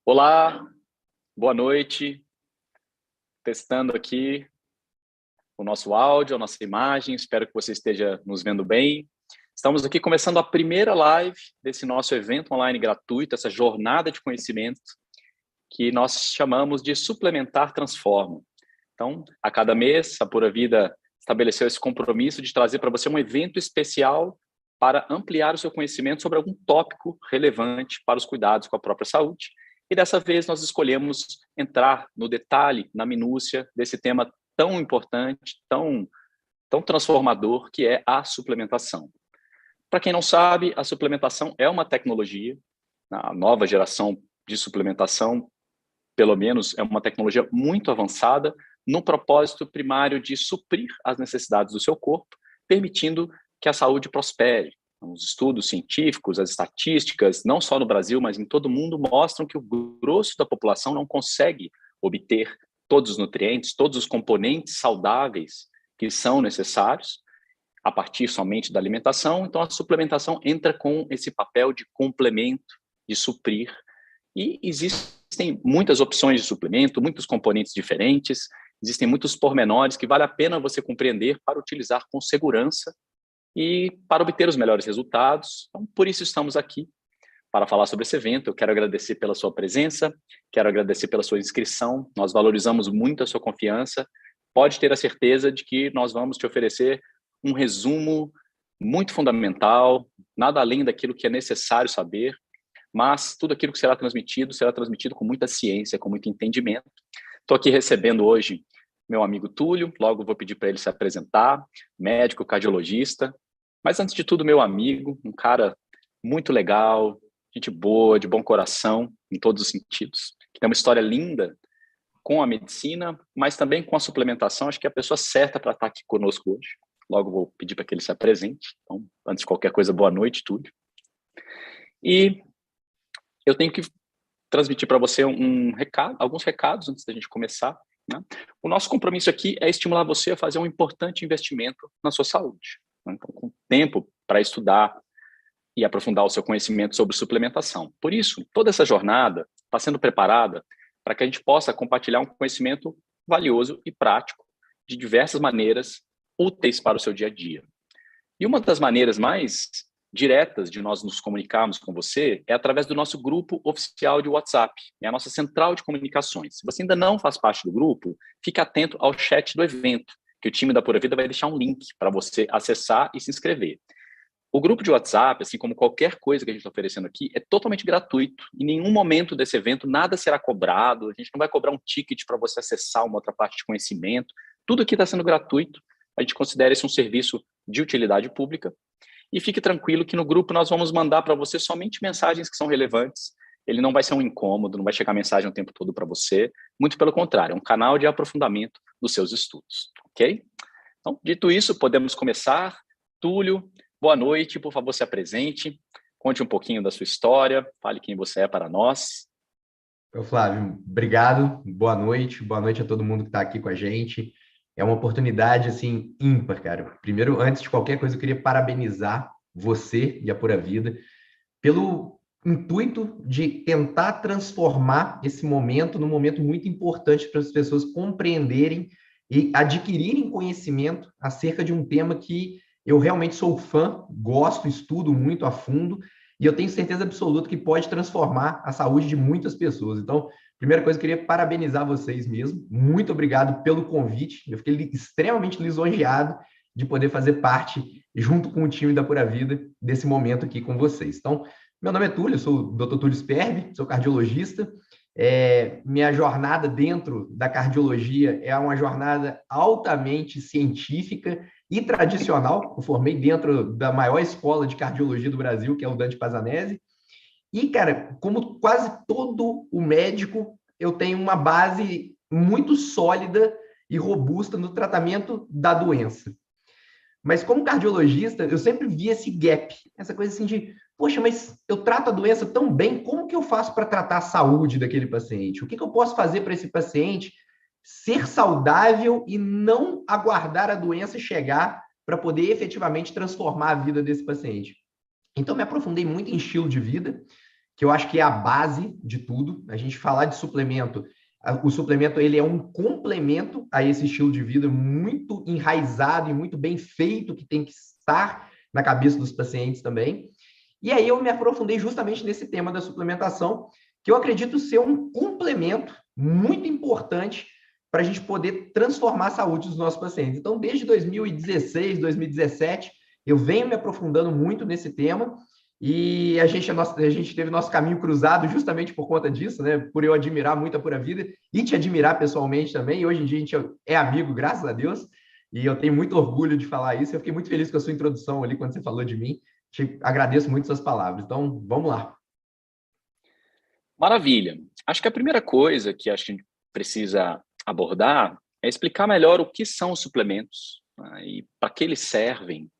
Olá, boa noite. Testando aqui o nosso áudio, a nossa imagem. Espero que você esteja nos vendo bem. Estamos aqui começando a primeira live desse nosso evento online gratuito, essa jornada de conhecimento que nós chamamos de Suplementar Transforma. Então, a cada mês, a Pura Vida estabeleceu esse compromisso de trazer para você um evento especial para ampliar o seu conhecimento sobre algum tópico relevante para os cuidados com a própria saúde. E dessa vez nós escolhemos entrar no detalhe, na minúcia desse tema tão importante, tão transformador, que é a suplementação. Para quem não sabe, a suplementação é uma tecnologia, a nova geração de suplementação, pelo menos, é uma tecnologia muito avançada no propósito primário de suprir as necessidades do seu corpo, permitindo que a saúde prospere. Os estudos científicos, as estatísticas, não só no Brasil, mas em todo o mundo, mostram que o grosso da população não consegue obter todos os nutrientes, todos os componentes saudáveis que são necessários a partir somente da alimentação. Então, a suplementação entra com esse papel de complemento, de suprir. E existem muitas opções de suplemento, muitos componentes diferentes, existem muitos pormenores que vale a pena você compreender para utilizar com segurança e para obter os melhores resultados. Então, por isso estamos aqui para falar sobre esse evento. Eu quero agradecer pela sua presença, quero agradecer pela sua inscrição. Nós valorizamos muito a sua confiança. Pode ter a certeza de que nós vamos te oferecer um resumo muito fundamental, nada além daquilo que é necessário saber, mas tudo aquilo que será transmitido com muita ciência, com muito entendimento. Estou aqui recebendo hoje meu amigo Túlio, logo vou pedir para ele se apresentar, médico, cardiologista, mas antes de tudo, meu amigo, um cara muito legal, gente boa, de bom coração, em todos os sentidos, que tem uma história linda com a medicina, mas também com a suplementação. Acho que é a pessoa certa para estar aqui conosco hoje. Logo vou pedir para que ele se apresente. Então, antes de qualquer coisa, boa noite, Túlio. E eu tenho que transmitir para você alguns recados antes da gente começar. Né? O nosso compromisso aqui é estimular você a fazer um importante investimento na sua saúde. Né? Então, com tempo para estudar e aprofundar o seu conhecimento sobre suplementação. Por isso, toda essa jornada está sendo preparada para que a gente possa compartilhar um conhecimento valioso e prático de diversas maneiras úteis para o seu dia a dia. E uma das maneiras mais diretas de nós nos comunicarmos com você é através do nosso grupo oficial de WhatsApp, é a nossa central de comunicações. Se você ainda não faz parte do grupo, fique atento ao chat do evento, que o time da Pura Vida vai deixar um link para você acessar e se inscrever. O grupo de WhatsApp, assim como qualquer coisa que a gente está oferecendo aqui, é totalmente gratuito. Em nenhum momento desse evento nada será cobrado, a gente não vai cobrar um ticket para você acessar uma outra parte de conhecimento. Tudo aqui está sendo gratuito. A gente considera isso um serviço de utilidade pública. E fique tranquilo que no grupo nós vamos mandar para você somente mensagens que são relevantes. Ele não vai ser um incômodo, não vai chegar mensagem o tempo todo para você. Muito pelo contrário, é um canal de aprofundamento dos seus estudos, ok? Então, dito isso, podemos começar. Túlio, boa noite, por favor, se apresente. Conte um pouquinho da sua história, fale quem você é para nós. Flávio, obrigado, boa noite a todo mundo que está aqui com a gente. É uma oportunidade, assim, ímpar, cara. Primeiro, antes de qualquer coisa, eu queria parabenizar você e a Pura Vida pelo intuito de tentar transformar esse momento num momento muito importante para as pessoas compreenderem e adquirirem conhecimento acerca de um tema que eu realmente sou fã, gosto, estudo muito a fundo, e eu tenho certeza absoluta que pode transformar a saúde de muitas pessoas. Então, primeira coisa, eu queria parabenizar vocês mesmo. Muito obrigado pelo convite. Eu fiquei extremamente lisonjeado de poder fazer parte, junto com o time da Pura Vida, desse momento aqui com vocês. Então, meu nome é Túlio, eu sou o Dr. Túlio Sperbi, sou cardiologista. Minha jornada dentro da cardiologia é uma jornada altamente científica e tradicional. Eu formei dentro da maior escola de cardiologia do Brasil, que é o Dante Pazanese. E, cara, como quase todo o médico, eu tenho uma base muito sólida e robusta no tratamento da doença. Mas como cardiologista, eu sempre vi esse gap, essa coisa assim de, poxa, mas eu trato a doença tão bem, como que eu faço para tratar a saúde daquele paciente? O que eu posso fazer para esse paciente ser saudável e não aguardar a doença chegar para poder efetivamente transformar a vida desse paciente? Então, me aprofundei muito em estilo de vida, que eu acho que é a base de tudo. A gente falar de suplemento, o suplemento ele é um complemento a esse estilo de vida muito enraizado e muito bem feito, que tem que estar na cabeça dos pacientes também. E aí eu me aprofundei justamente nesse tema da suplementação, que eu acredito ser um complemento muito importante para a gente poder transformar a saúde dos nossos pacientes. Então, desde 2016, 2017, eu venho me aprofundando muito nesse tema e a gente teve nosso caminho cruzado justamente por conta disso, né? Por eu admirar muito a Pura Vida e te admirar pessoalmente também. E hoje em dia a gente é amigo, graças a Deus, e eu tenho muito orgulho de falar isso. Eu fiquei muito feliz com a sua introdução ali, quando você falou de mim. Te agradeço muito suas palavras. Então, vamos lá. Maravilha. Acho que a primeira coisa que a gente precisa abordar é explicar melhor o que são os suplementos, né, e para que eles servem.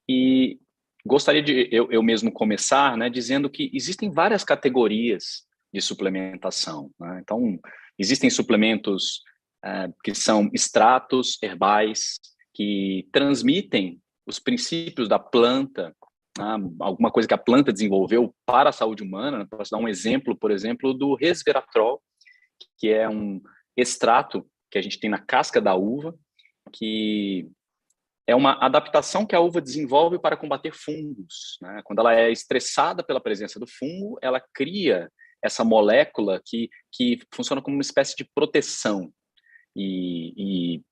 E gostaria de eu mesmo começar, né, dizendo que existem várias categorias de suplementação, né? Então, existem suplementos que são extratos herbais, que transmitem os princípios da planta, alguma coisa que a planta desenvolveu para a saúde humana. Posso dar um exemplo, por exemplo, do resveratrol, que é um extrato que a gente tem na casca da uva, que é uma adaptação que a uva desenvolve para combater fungos, né? Quando ela é estressada pela presença do fungo, ela cria essa molécula que funciona como uma espécie de proteção. E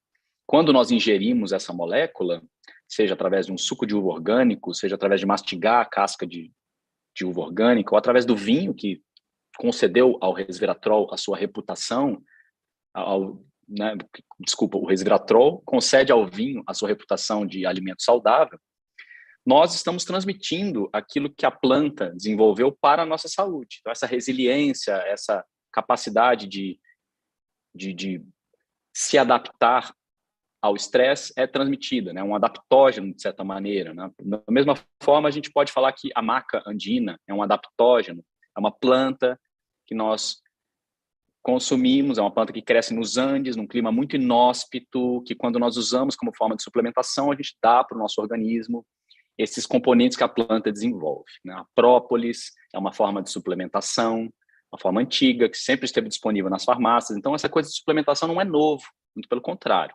quando nós ingerimos essa molécula, seja através de um suco de uva orgânico, seja através de mastigar a casca de uva orgânica, ou através do vinho, que concedeu ao resveratrol a sua reputação, o resveratrol concede ao vinho a sua reputação de alimento saudável, nós estamos transmitindo aquilo que a planta desenvolveu para a nossa saúde. Então, essa resiliência, essa capacidade de se adaptar ao estresse é transmitida, né? Um adaptógeno, de certa maneira, né? Da mesma forma, a gente pode falar que a maca andina é um adaptógeno, é uma planta que nós consumimos, é uma planta que cresce nos Andes, num clima muito inóspito, que quando nós usamos como forma de suplementação, a gente dá para o nosso organismo esses componentes que a planta desenvolve, né? A própolis é uma forma de suplementação, uma forma antiga, que sempre esteve disponível nas farmácias. Então, essa coisa de suplementação não é novo, muito pelo contrário.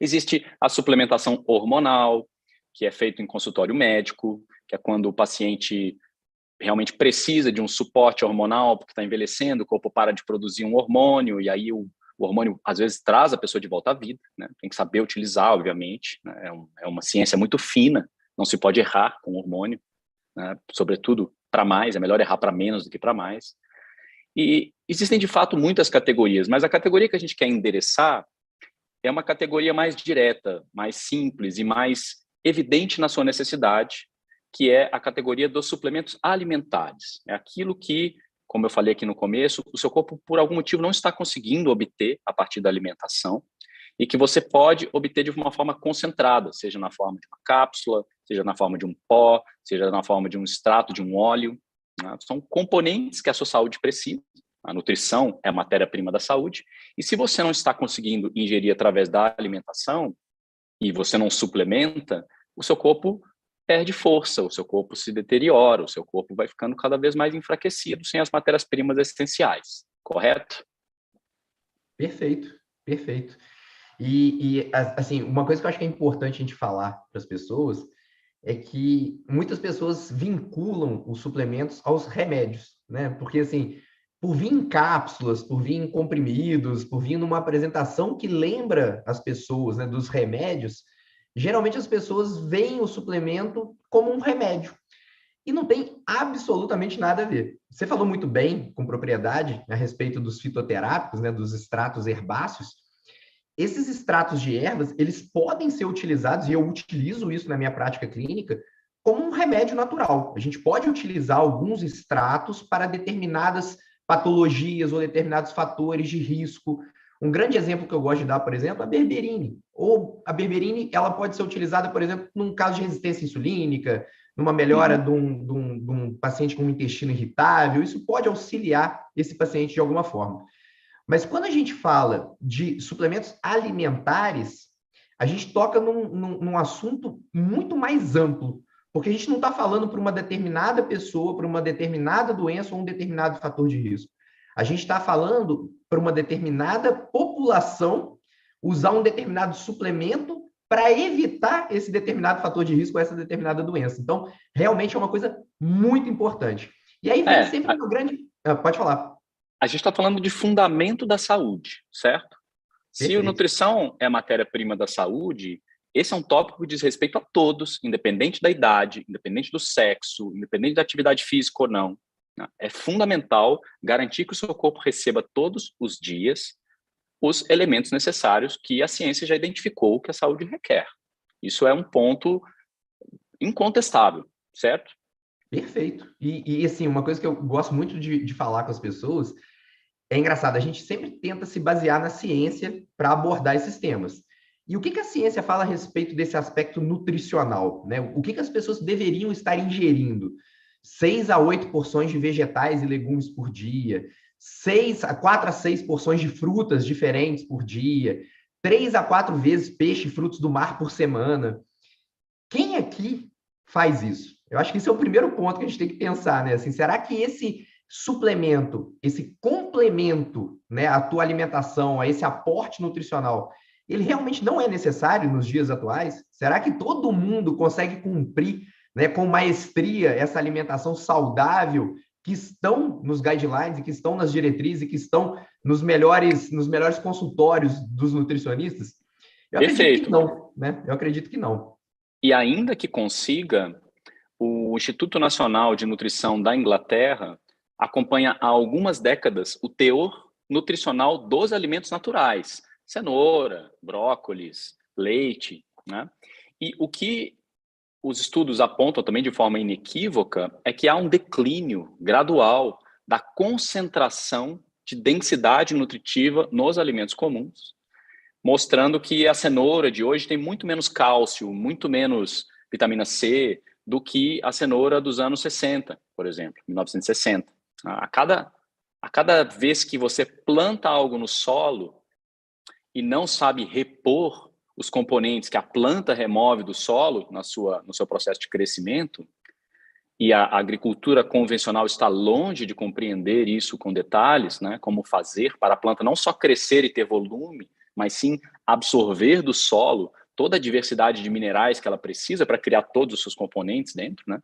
Existe a suplementação hormonal, que é feita em consultório médico, que é quando o paciente realmente precisa de um suporte hormonal, porque está envelhecendo, o corpo para de produzir um hormônio, e aí o hormônio, às vezes, traz a pessoa de volta à vida, né? Tem que saber utilizar, obviamente, né? É uma ciência muito fina, não se pode errar com o hormônio, né? Sobretudo para mais, é melhor errar para menos do que para mais. E existem, de fato, muitas categorias, mas a categoria que a gente quer endereçar é uma categoria mais direta, mais simples e mais evidente na sua necessidade, que é a categoria dos suplementos alimentares. É aquilo que, como eu falei aqui no começo, o seu corpo, por algum motivo, não está conseguindo obter a partir da alimentação e que você pode obter de uma forma concentrada, seja na forma de uma cápsula, seja na forma de um pó, seja na forma de um extrato, de um óleo, né? São componentes que a sua saúde precisa. A nutrição é a matéria-prima da saúde. E se você não está conseguindo ingerir através da alimentação e você não suplementa, o seu corpo perde força, o seu corpo se deteriora, o seu corpo vai ficando cada vez mais enfraquecido sem as matérias-primas essenciais, correto? Perfeito, perfeito. Assim, uma coisa que eu acho que é importante a gente falar para as pessoas é que muitas pessoas vinculam os suplementos aos remédios, né? Porque, assim, por vir em cápsulas, por vir em comprimidos, por vir numa apresentação que lembra as pessoas, né, dos remédios, geralmente as pessoas veem o suplemento como um remédio. E não tem absolutamente nada a ver. Você falou muito bem, com propriedade, a respeito dos fitoterápicos, né, dos extratos herbáceos. Esses extratos de ervas, eles podem ser utilizados, e eu utilizo isso na minha prática clínica, como um remédio natural. A gente pode utilizar alguns extratos para determinadas patologias ou determinados fatores de risco. Um grande exemplo que eu gosto de dar, por exemplo, é a berberine. Ou a berberine, ela pode ser utilizada, por exemplo, num caso de resistência insulínica, numa melhora de um paciente com um intestino irritável. Isso pode auxiliar esse paciente de alguma forma. Mas quando a gente fala de suplementos alimentares, a gente toca num assunto muito mais amplo, Porque a gente não está falando para uma determinada pessoa, para uma determinada doença ou um determinado fator de risco. A gente está falando para uma determinada população usar um determinado suplemento para evitar esse determinado fator de risco ou essa determinada doença. Então, realmente é uma coisa muito importante. E aí vem sempre uma grande... Pode falar. A gente está falando de fundamento da saúde, certo? Se a nutrição é a matéria-prima da saúde, esse é um tópico que diz respeito a todos, independente da idade, independente do sexo, independente da atividade física ou não. É fundamental garantir que o seu corpo receba todos os dias os elementos necessários que a ciência já identificou que a saúde requer. Isso é um ponto incontestável, certo? Perfeito. E assim, uma coisa que eu gosto muito de falar com as pessoas é engraçado, a gente sempre tenta se basear na ciência para abordar esses temas. E o que a ciência fala a respeito desse aspecto nutricional, né? O que as pessoas deveriam estar ingerindo? 6 a 8 porções de vegetais e legumes por dia, 4 a 6 porções de frutas diferentes por dia, 3 a 4 vezes peixe e frutos do mar por semana. Quem aqui faz isso? Eu acho que esse é o primeiro ponto que a gente tem que pensar, né? Assim, será que esse suplemento, esse complemento, né, à tua alimentação, a esse aporte nutricional, ele realmente não é necessário nos dias atuais? Será que todo mundo consegue cumprir, né, com maestria essa alimentação saudável que estão nos guidelines, que estão nas diretrizes, que estão nos melhores consultórios dos nutricionistas? Eu acredito que não, né? Eu acredito que não. E ainda que consiga, o Instituto Nacional de Nutrição da Inglaterra acompanha há algumas décadas o teor nutricional dos alimentos naturais, cenoura, brócolis, leite, né? E o que os estudos apontam também de forma inequívoca é que há um declínio gradual da concentração de densidade nutritiva nos alimentos comuns, mostrando que a cenoura de hoje tem muito menos cálcio, muito menos vitamina C do que a cenoura dos anos 60, por exemplo, 1960. A cada vez que você planta algo no solo e não sabe repor os componentes que a planta remove do solo no seu processo de crescimento, e a agricultura convencional está longe de compreender isso com detalhes, né? Como fazer para a planta não só crescer e ter volume, mas sim absorver do solo toda a diversidade de minerais que ela precisa para criar todos os seus componentes dentro, né?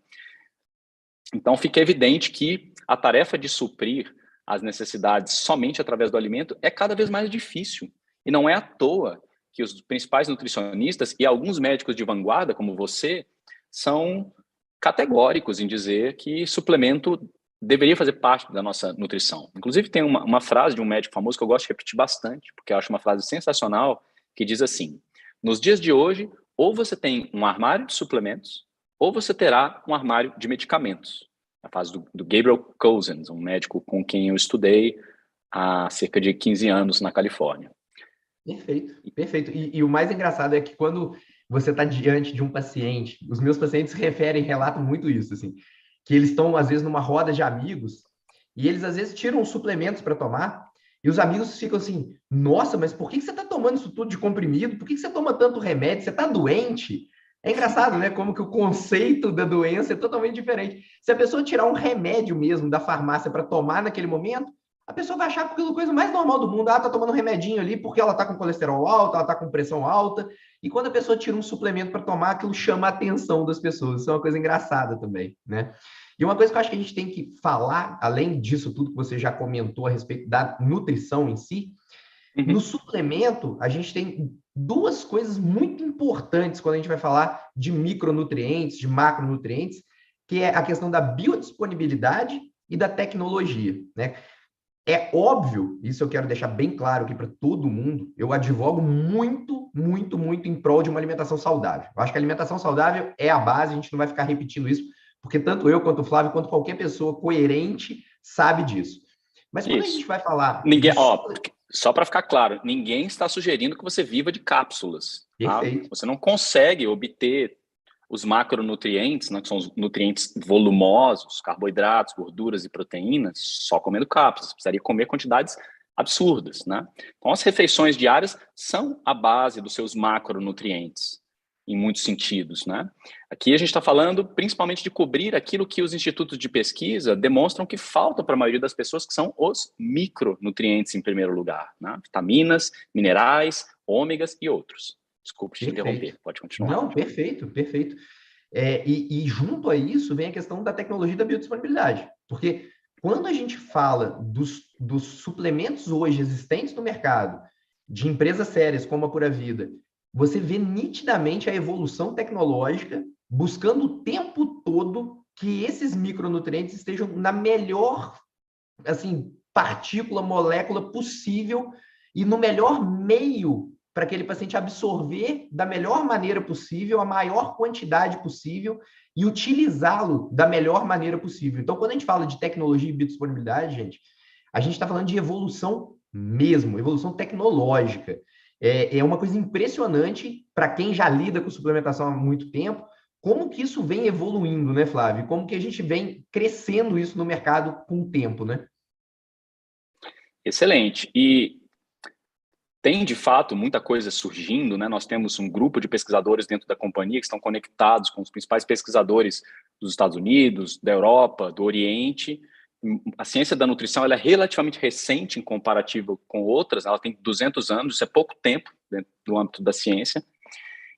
Então fica evidente que a tarefa de suprir as necessidades somente através do alimento é cada vez mais difícil. E não é à toa que os principais nutricionistas e alguns médicos de vanguarda, como você, são categóricos em dizer que suplemento deveria fazer parte da nossa nutrição. Inclusive, tem uma frase de um médico famoso que eu gosto de repetir bastante, porque eu acho uma frase sensacional, que diz assim: nos dias de hoje, ou você tem um armário de suplementos, ou você terá um armário de medicamentos. A frase do Gabriel Cousens, um médico com quem eu estudei há cerca de 15 anos na Califórnia. Perfeito, perfeito. E o mais engraçado é que quando você está diante de um paciente, os meus pacientes relatam muito isso, assim, que eles estão, às vezes, numa roda de amigos e eles, às vezes, tiram suplementos para tomar e os amigos ficam assim, nossa, mas por que você está tomando isso tudo de comprimido? Por que você toma tanto remédio? Você está doente? É engraçado, né? Como que o conceito da doença é totalmente diferente. Se a pessoa tirar um remédio mesmo da farmácia para tomar naquele momento, a pessoa vai achar aquilo coisa mais normal do mundo. Ah, tá tomando um remedinho ali porque ela tá com colesterol alto, ela tá com pressão alta. E quando a pessoa tira um suplemento para tomar, aquilo chama a atenção das pessoas. Isso é uma coisa engraçada também, né? E uma coisa que eu acho que a gente tem que falar, além disso tudo que você já comentou a respeito da nutrição em si, no suplemento, a gente tem duas coisas muito importantes quando a gente vai falar de micronutrientes, de macronutrientes, que é a questão da biodisponibilidade e da tecnologia, né? É óbvio, isso eu quero deixar bem claro aqui para todo mundo, eu advogo muito, muito, muito em prol de uma alimentação saudável. Eu acho que a alimentação saudável é a base, a gente não vai ficar repetindo isso, porque tanto eu, quanto o Flávio, quanto qualquer pessoa coerente sabe disso. Mas quando a gente vai falar... Só para ficar claro, ninguém está sugerindo que você viva de cápsulas. Perfeito. Tá? Você não consegue obter os macronutrientes, né, que são os nutrientes volumosos, carboidratos, gorduras e proteínas, só comendo cápsulas. Você precisaria comer quantidades absurdas, né? Então, as refeições diárias são a base dos seus macronutrientes. em muitos sentidos, né? Aqui a gente está falando principalmente de cobrir aquilo que os institutos de pesquisa demonstram que falta para a maioria das pessoas, que são os micronutrientes em primeiro lugar, né? Vitaminas, minerais, ômegas e outros. Desculpe te interromper, pode continuar. Não, perfeito, perfeito. E junto a isso vem a questão da tecnologia da biodisponibilidade, porque quando a gente fala dos suplementos hoje existentes no mercado, de empresas sérias como a Pura Vida, você vê nitidamente a evolução tecnológica buscando o tempo todo que esses micronutrientes estejam na melhor, assim, partícula, molécula possível e no melhor meio para aquele paciente absorver da melhor maneira possível, a maior quantidade possível e utilizá-lo da melhor maneira possível. Então, quando a gente fala de tecnologia e biodisponibilidade, gente, a gente está falando de evolução mesmo, evolução tecnológica. É uma coisa impressionante para quem já lida com suplementação há muito tempo, como que isso vem evoluindo, né, Flávio? Como que a gente vem crescendo isso no mercado com o tempo, né? Excelente. E tem, de fato, muita coisa surgindo, né? Nós temos um grupo de pesquisadores dentro da companhia que estão conectados com os principais pesquisadores dos Estados Unidos, da Europa, do Oriente. A ciência da nutrição ela é relativamente recente em comparativo com outras, ela tem 200 anos, isso é pouco tempo dentro do âmbito da ciência,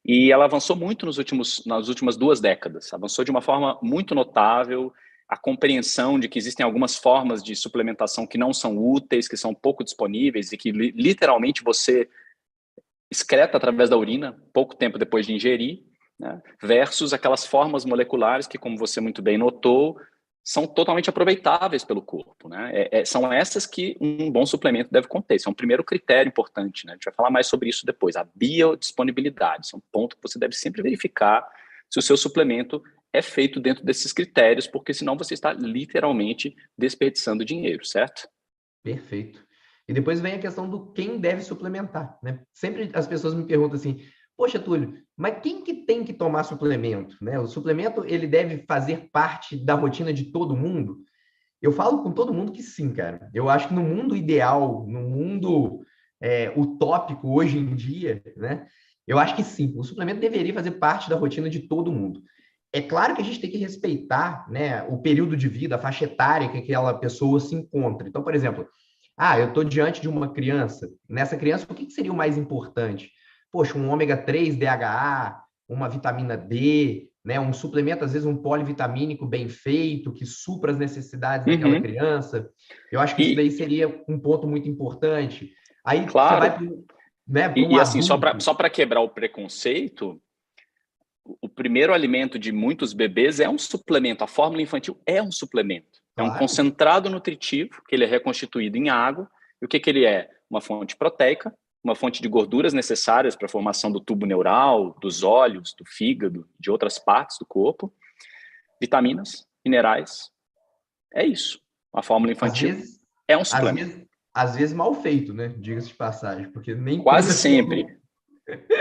e ela avançou muito nas últimas 2 décadas, avançou de uma forma muito notável, a compreensão de que existem algumas formas de suplementação que não são úteis, que são pouco disponíveis e que literalmente você excreta através da urina pouco tempo depois de ingerir, né, versus aquelas formas moleculares que, como você muito bem notou, são totalmente aproveitáveis pelo corpo, né? São essas que um bom suplemento deve conter. Isso é um primeiro critério importante, né? A gente vai falar mais sobre isso depois. A biodisponibilidade. Isso é um ponto que você deve sempre verificar se o seu suplemento é feito dentro desses critérios, porque senão você está literalmente desperdiçando dinheiro, certo? Perfeito. E depois vem a questão do quem deve suplementar, né? Sempre as pessoas me perguntam assim, poxa, Túlio, mas quem que tem que tomar suplemento, né? O suplemento, ele deve fazer parte da rotina de todo mundo? Eu falo com todo mundo que sim, cara. Eu acho que no mundo ideal, no mundo utópico hoje em dia, né? Eu acho que sim, o suplemento deveria fazer parte da rotina de todo mundo. É claro que a gente tem que respeitar, né, o período de vida, a faixa etária que aquela pessoa se encontra. Então, por exemplo, eu estou diante de uma criança. Nessa criança, o que seria o mais importante? Poxa, um ômega 3 DHA, uma vitamina D, né, um suplemento, às vezes um polivitamínico bem feito, que supra as necessidades daquela criança. Eu acho que isso daí seria um ponto muito importante. Aí claro. você vai para um assim, adulto. só para quebrar o preconceito, o primeiro alimento de muitos bebês é um suplemento. A fórmula infantil é um suplemento. Claro. É um concentrado nutritivo, que ele é reconstituído em água. E o que ele é? Uma fonte proteica, uma fonte de gorduras necessárias para a formação do tubo neural, dos olhos, do fígado, de outras partes do corpo, vitaminas, minerais. É isso. A fórmula infantil é um suplemento. Às vezes mal feito, né? Diga-se de passagem, porque nem quase sempre.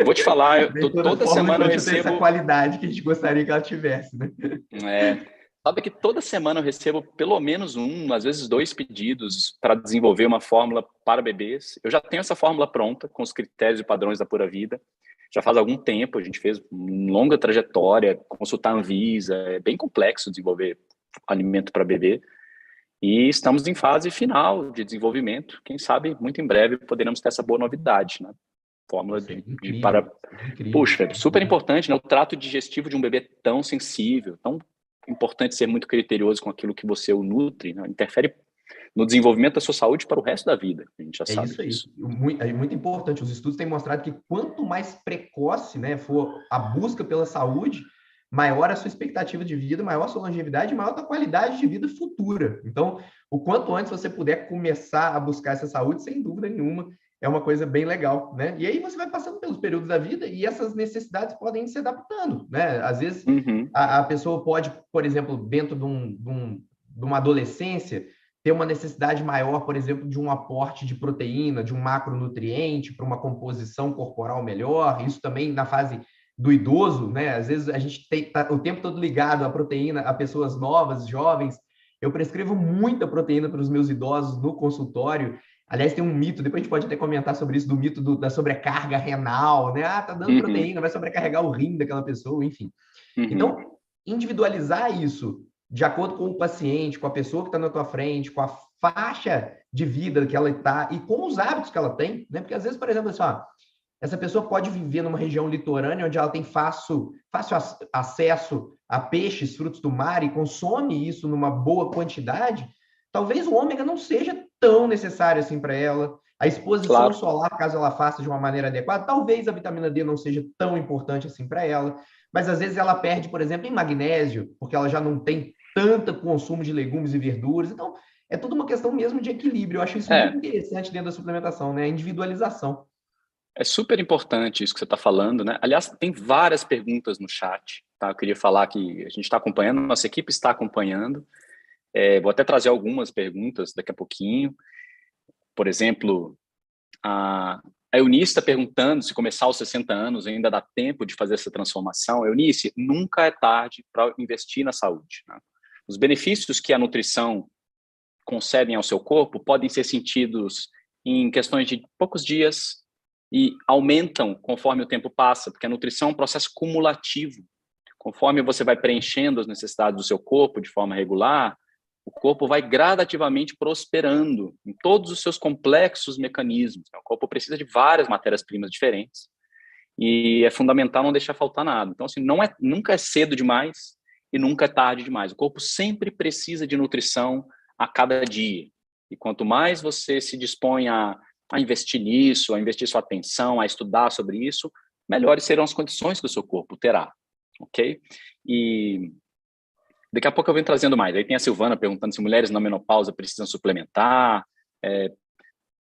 Vou te falar, toda semana eu recebo essa qualidade que a gente gostaria que ela tivesse, né? Sabe que toda semana eu recebo pelo menos às vezes 2 pedidos para desenvolver uma fórmula para bebês. Eu já tenho essa fórmula pronta, com os critérios e padrões da Pura Vida. Já faz algum tempo, a gente fez uma longa trajetória, consultar a Anvisa, é bem complexo desenvolver alimento para bebê. E estamos em fase final de desenvolvimento. Quem sabe, muito em breve, poderemos ter essa boa novidade, né? Fórmula incrível. Puxa, super importante, né? O trato digestivo de um bebê tão sensível, tão importante ser muito criterioso com aquilo que você o nutre, né? Interfere no desenvolvimento da sua saúde para o resto da vida. A gente já sabe isso. É muito importante. Os estudos têm mostrado que quanto mais precoce, né, for a busca pela saúde, maior a sua expectativa de vida, maior a sua longevidade, maior a sua qualidade de vida futura. Então, o quanto antes você puder começar a buscar essa saúde, sem dúvida nenhuma, é uma coisa bem legal, né? E aí você vai passando pelos períodos da vida e essas necessidades podem ir se adaptando, né? Às vezes a pessoa pode, por exemplo, dentro de uma adolescência, ter uma necessidade maior, por exemplo, de um aporte de proteína, de um macronutriente para uma composição corporal melhor. Isso também na fase do idoso, né? Às vezes a gente está o tempo todo ligado à proteína, a pessoas novas, jovens. Eu prescrevo muita proteína para os meus idosos no consultório. Aliás, tem um mito, depois a gente pode até comentar sobre isso, do mito da sobrecarga renal, né? Ah, tá dando Uhum, proteína, vai sobrecarregar o rim daquela pessoa, enfim. uhum. Então, individualizar isso de acordo com o paciente, com a pessoa que está na tua frente, com a faixa de vida que ela está e com os hábitos que ela tem, né? Porque às vezes, por exemplo, assim, ó, essa pessoa pode viver numa região litorânea onde ela tem fácil acesso a peixes, frutos do mar e consome isso numa boa quantidade. Talvez o ômega não seja tão necessário assim para ela. A exposição Claro. solar, caso ela faça de uma maneira adequada, talvez a vitamina D não seja tão importante assim para ela. Mas às vezes ela perde, por exemplo, em magnésio, porque ela já não tem tanto consumo de legumes e verduras. Então, é tudo uma questão mesmo de equilíbrio. Eu acho isso muito É, interessante dentro da suplementação, né? A individualização. é super importante isso que você está falando, né? Aliás, tem várias perguntas no chat, tá? Eu queria falar que a gente está acompanhando, nossa equipe está acompanhando. Vou até trazer algumas perguntas daqui a pouquinho. Por exemplo, a Eunice está perguntando se começar aos 60 anos ainda dá tempo de fazer essa transformação. Eunice, nunca é tarde para investir na saúde, né? Os benefícios que a nutrição concedem ao seu corpo podem ser sentidos em questões de poucos dias e aumentam conforme o tempo passa, porque a nutrição é um processo cumulativo. Conforme você vai preenchendo as necessidades do seu corpo de forma regular, o corpo vai gradativamente prosperando em todos os seus complexos mecanismos. O corpo precisa de várias matérias-primas diferentes e é fundamental não deixar faltar nada. Então, assim, nunca é cedo demais e nunca é tarde demais. O corpo sempre precisa de nutrição a cada dia. E quanto mais você se dispõe a investir nisso, a investir sua atenção, a estudar sobre isso, melhores serão as condições que o seu corpo terá, ok? E daqui a pouco eu venho trazendo mais. Aí tem a Silvana perguntando se mulheres na menopausa precisam suplementar,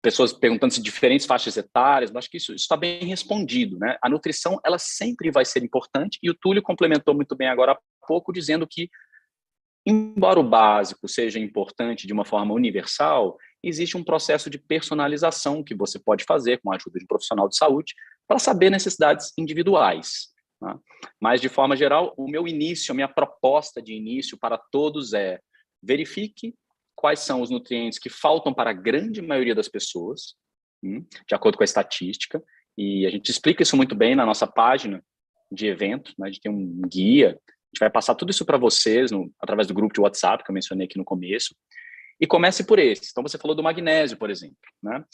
pessoas perguntando se diferentes faixas etárias, mas acho que isso está bem respondido, né? A nutrição, ela sempre vai ser importante, e o Túlio complementou muito bem agora há pouco, dizendo que, embora o básico seja importante de uma forma universal, existe um processo de personalização que você pode fazer com a ajuda de um profissional de saúde para saber necessidades individuais, tá? Mas, de forma geral, o meu início, a minha proposta de início para todos é: verifique quais são os nutrientes que faltam para a grande maioria das pessoas, de acordo com a estatística, e a gente explica isso muito bem na nossa página de evento, né? A gente tem um guia, a gente vai passar tudo isso para vocês através do grupo de WhatsApp que eu mencionei aqui no começo, e comece por esse. Então, você falou do magnésio, por exemplo, né?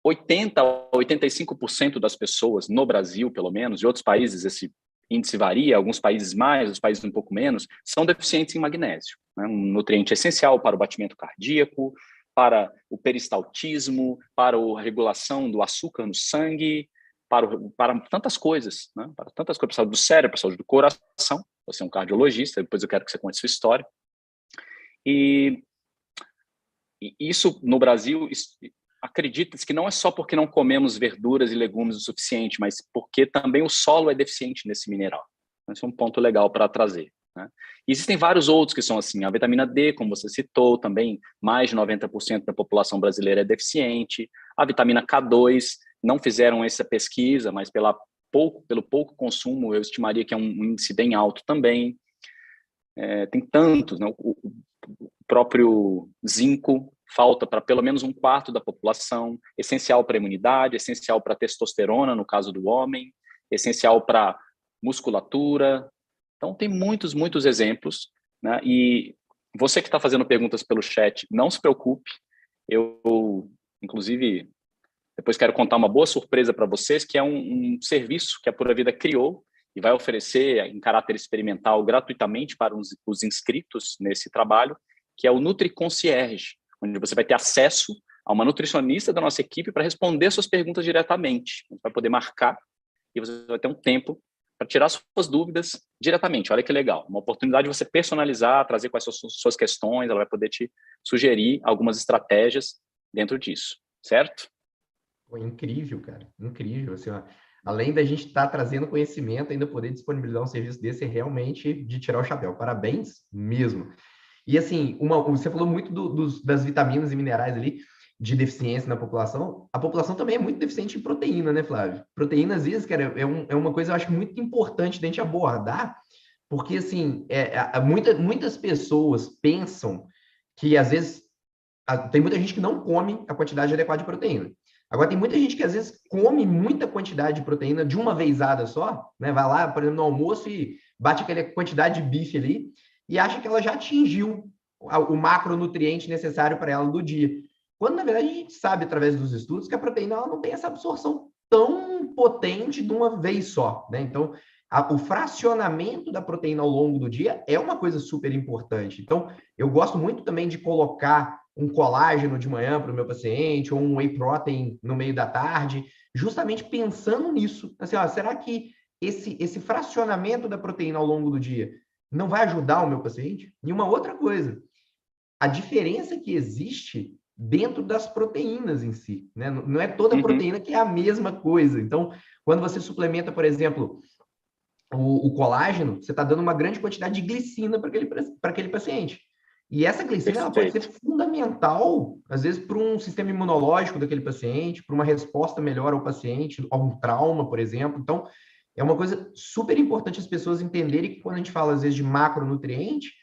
80 a 85% das pessoas no Brasil, pelo menos, e outros países esse índice varia, alguns países mais, outros países um pouco menos, são deficientes em magnésio, né? Um nutriente essencial para o batimento cardíaco, para o peristaltismo, para a regulação do açúcar no sangue, para tantas coisas, né? Para tantas coisas, para a saúde do cérebro, para a saúde do coração. Você é um cardiologista, depois eu quero que você conte sua história. E isso no Brasil, acredita-se que não é só porque não comemos verduras e legumes o suficiente, mas porque também o solo é deficiente nesse mineral. Esse é um ponto legal para trazer, né? Existem vários outros que são assim. A vitamina D, como você citou, também mais de 90% da população brasileira é deficiente. A vitamina K2, não fizeram essa pesquisa, mas pelo pouco consumo, eu estimaria que é um índice bem alto também. Tem tantos, né? O próprio zinco falta para pelo menos um quarto da população, essencial para a imunidade, essencial para a testosterona, no caso do homem, essencial para musculatura. Então, tem muitos exemplos, né? E você que está fazendo perguntas pelo chat, não se preocupe. Eu, inclusive, depois quero contar uma boa surpresa para vocês, que é um serviço que a Pura Vida criou e vai oferecer em caráter experimental gratuitamente para os inscritos nesse trabalho, que é o Nutri Concierge, onde você vai ter acesso a uma nutricionista da nossa equipe para responder suas perguntas diretamente. Você vai poder marcar e você vai ter um tempo para tirar suas dúvidas diretamente. Olha que legal, uma oportunidade de você personalizar, trazer quais são suas questões, ela vai poder te sugerir algumas estratégias dentro disso, certo? Pô, incrível, cara. Incrível. Assim, ó, além da gente estar trazendo conhecimento, ainda poder disponibilizar um serviço desse é realmente de tirar o chapéu. Parabéns mesmo. E assim, você falou muito das vitaminas e minerais ali, de deficiência na população. A população também é muito deficiente em proteína, né, Flávio? Proteína, às vezes, cara, é uma coisa, eu acho, muito importante da gente abordar, porque, assim, muitas pessoas pensam que, às vezes, tem muita gente que não come a quantidade adequada de proteína. Agora, tem muita gente que às vezes come muita quantidade de proteína de uma vezada só, né? Vai lá, por exemplo, no almoço e bate aquela quantidade de bife ali e acha que ela já atingiu o macronutriente necessário para ela do dia. Quando, na verdade, a gente sabe, através dos estudos, que a proteína ela não tem essa absorção tão potente de uma vez só, né? Então, o fracionamento da proteína ao longo do dia é uma coisa super importante. Então, eu gosto muito também de colocar um colágeno de manhã para o meu paciente, ou um whey protein no meio da tarde, justamente pensando nisso. Assim, ó, será que esse fracionamento da proteína ao longo do dia não vai ajudar o meu paciente? E uma outra coisa, a diferença que existe dentro das proteínas em si, né? Não é toda proteína que é a mesma coisa. Então, quando você suplementa, por exemplo, o colágeno, você está dando uma grande quantidade de glicina para aquele paciente. E essa glicina ela pode ser fundamental, às vezes, para um sistema imunológico daquele paciente, para uma resposta melhor ao paciente, a um trauma, por exemplo. Então, é uma coisa super importante as pessoas entenderem que quando a gente fala, às vezes, de macronutriente,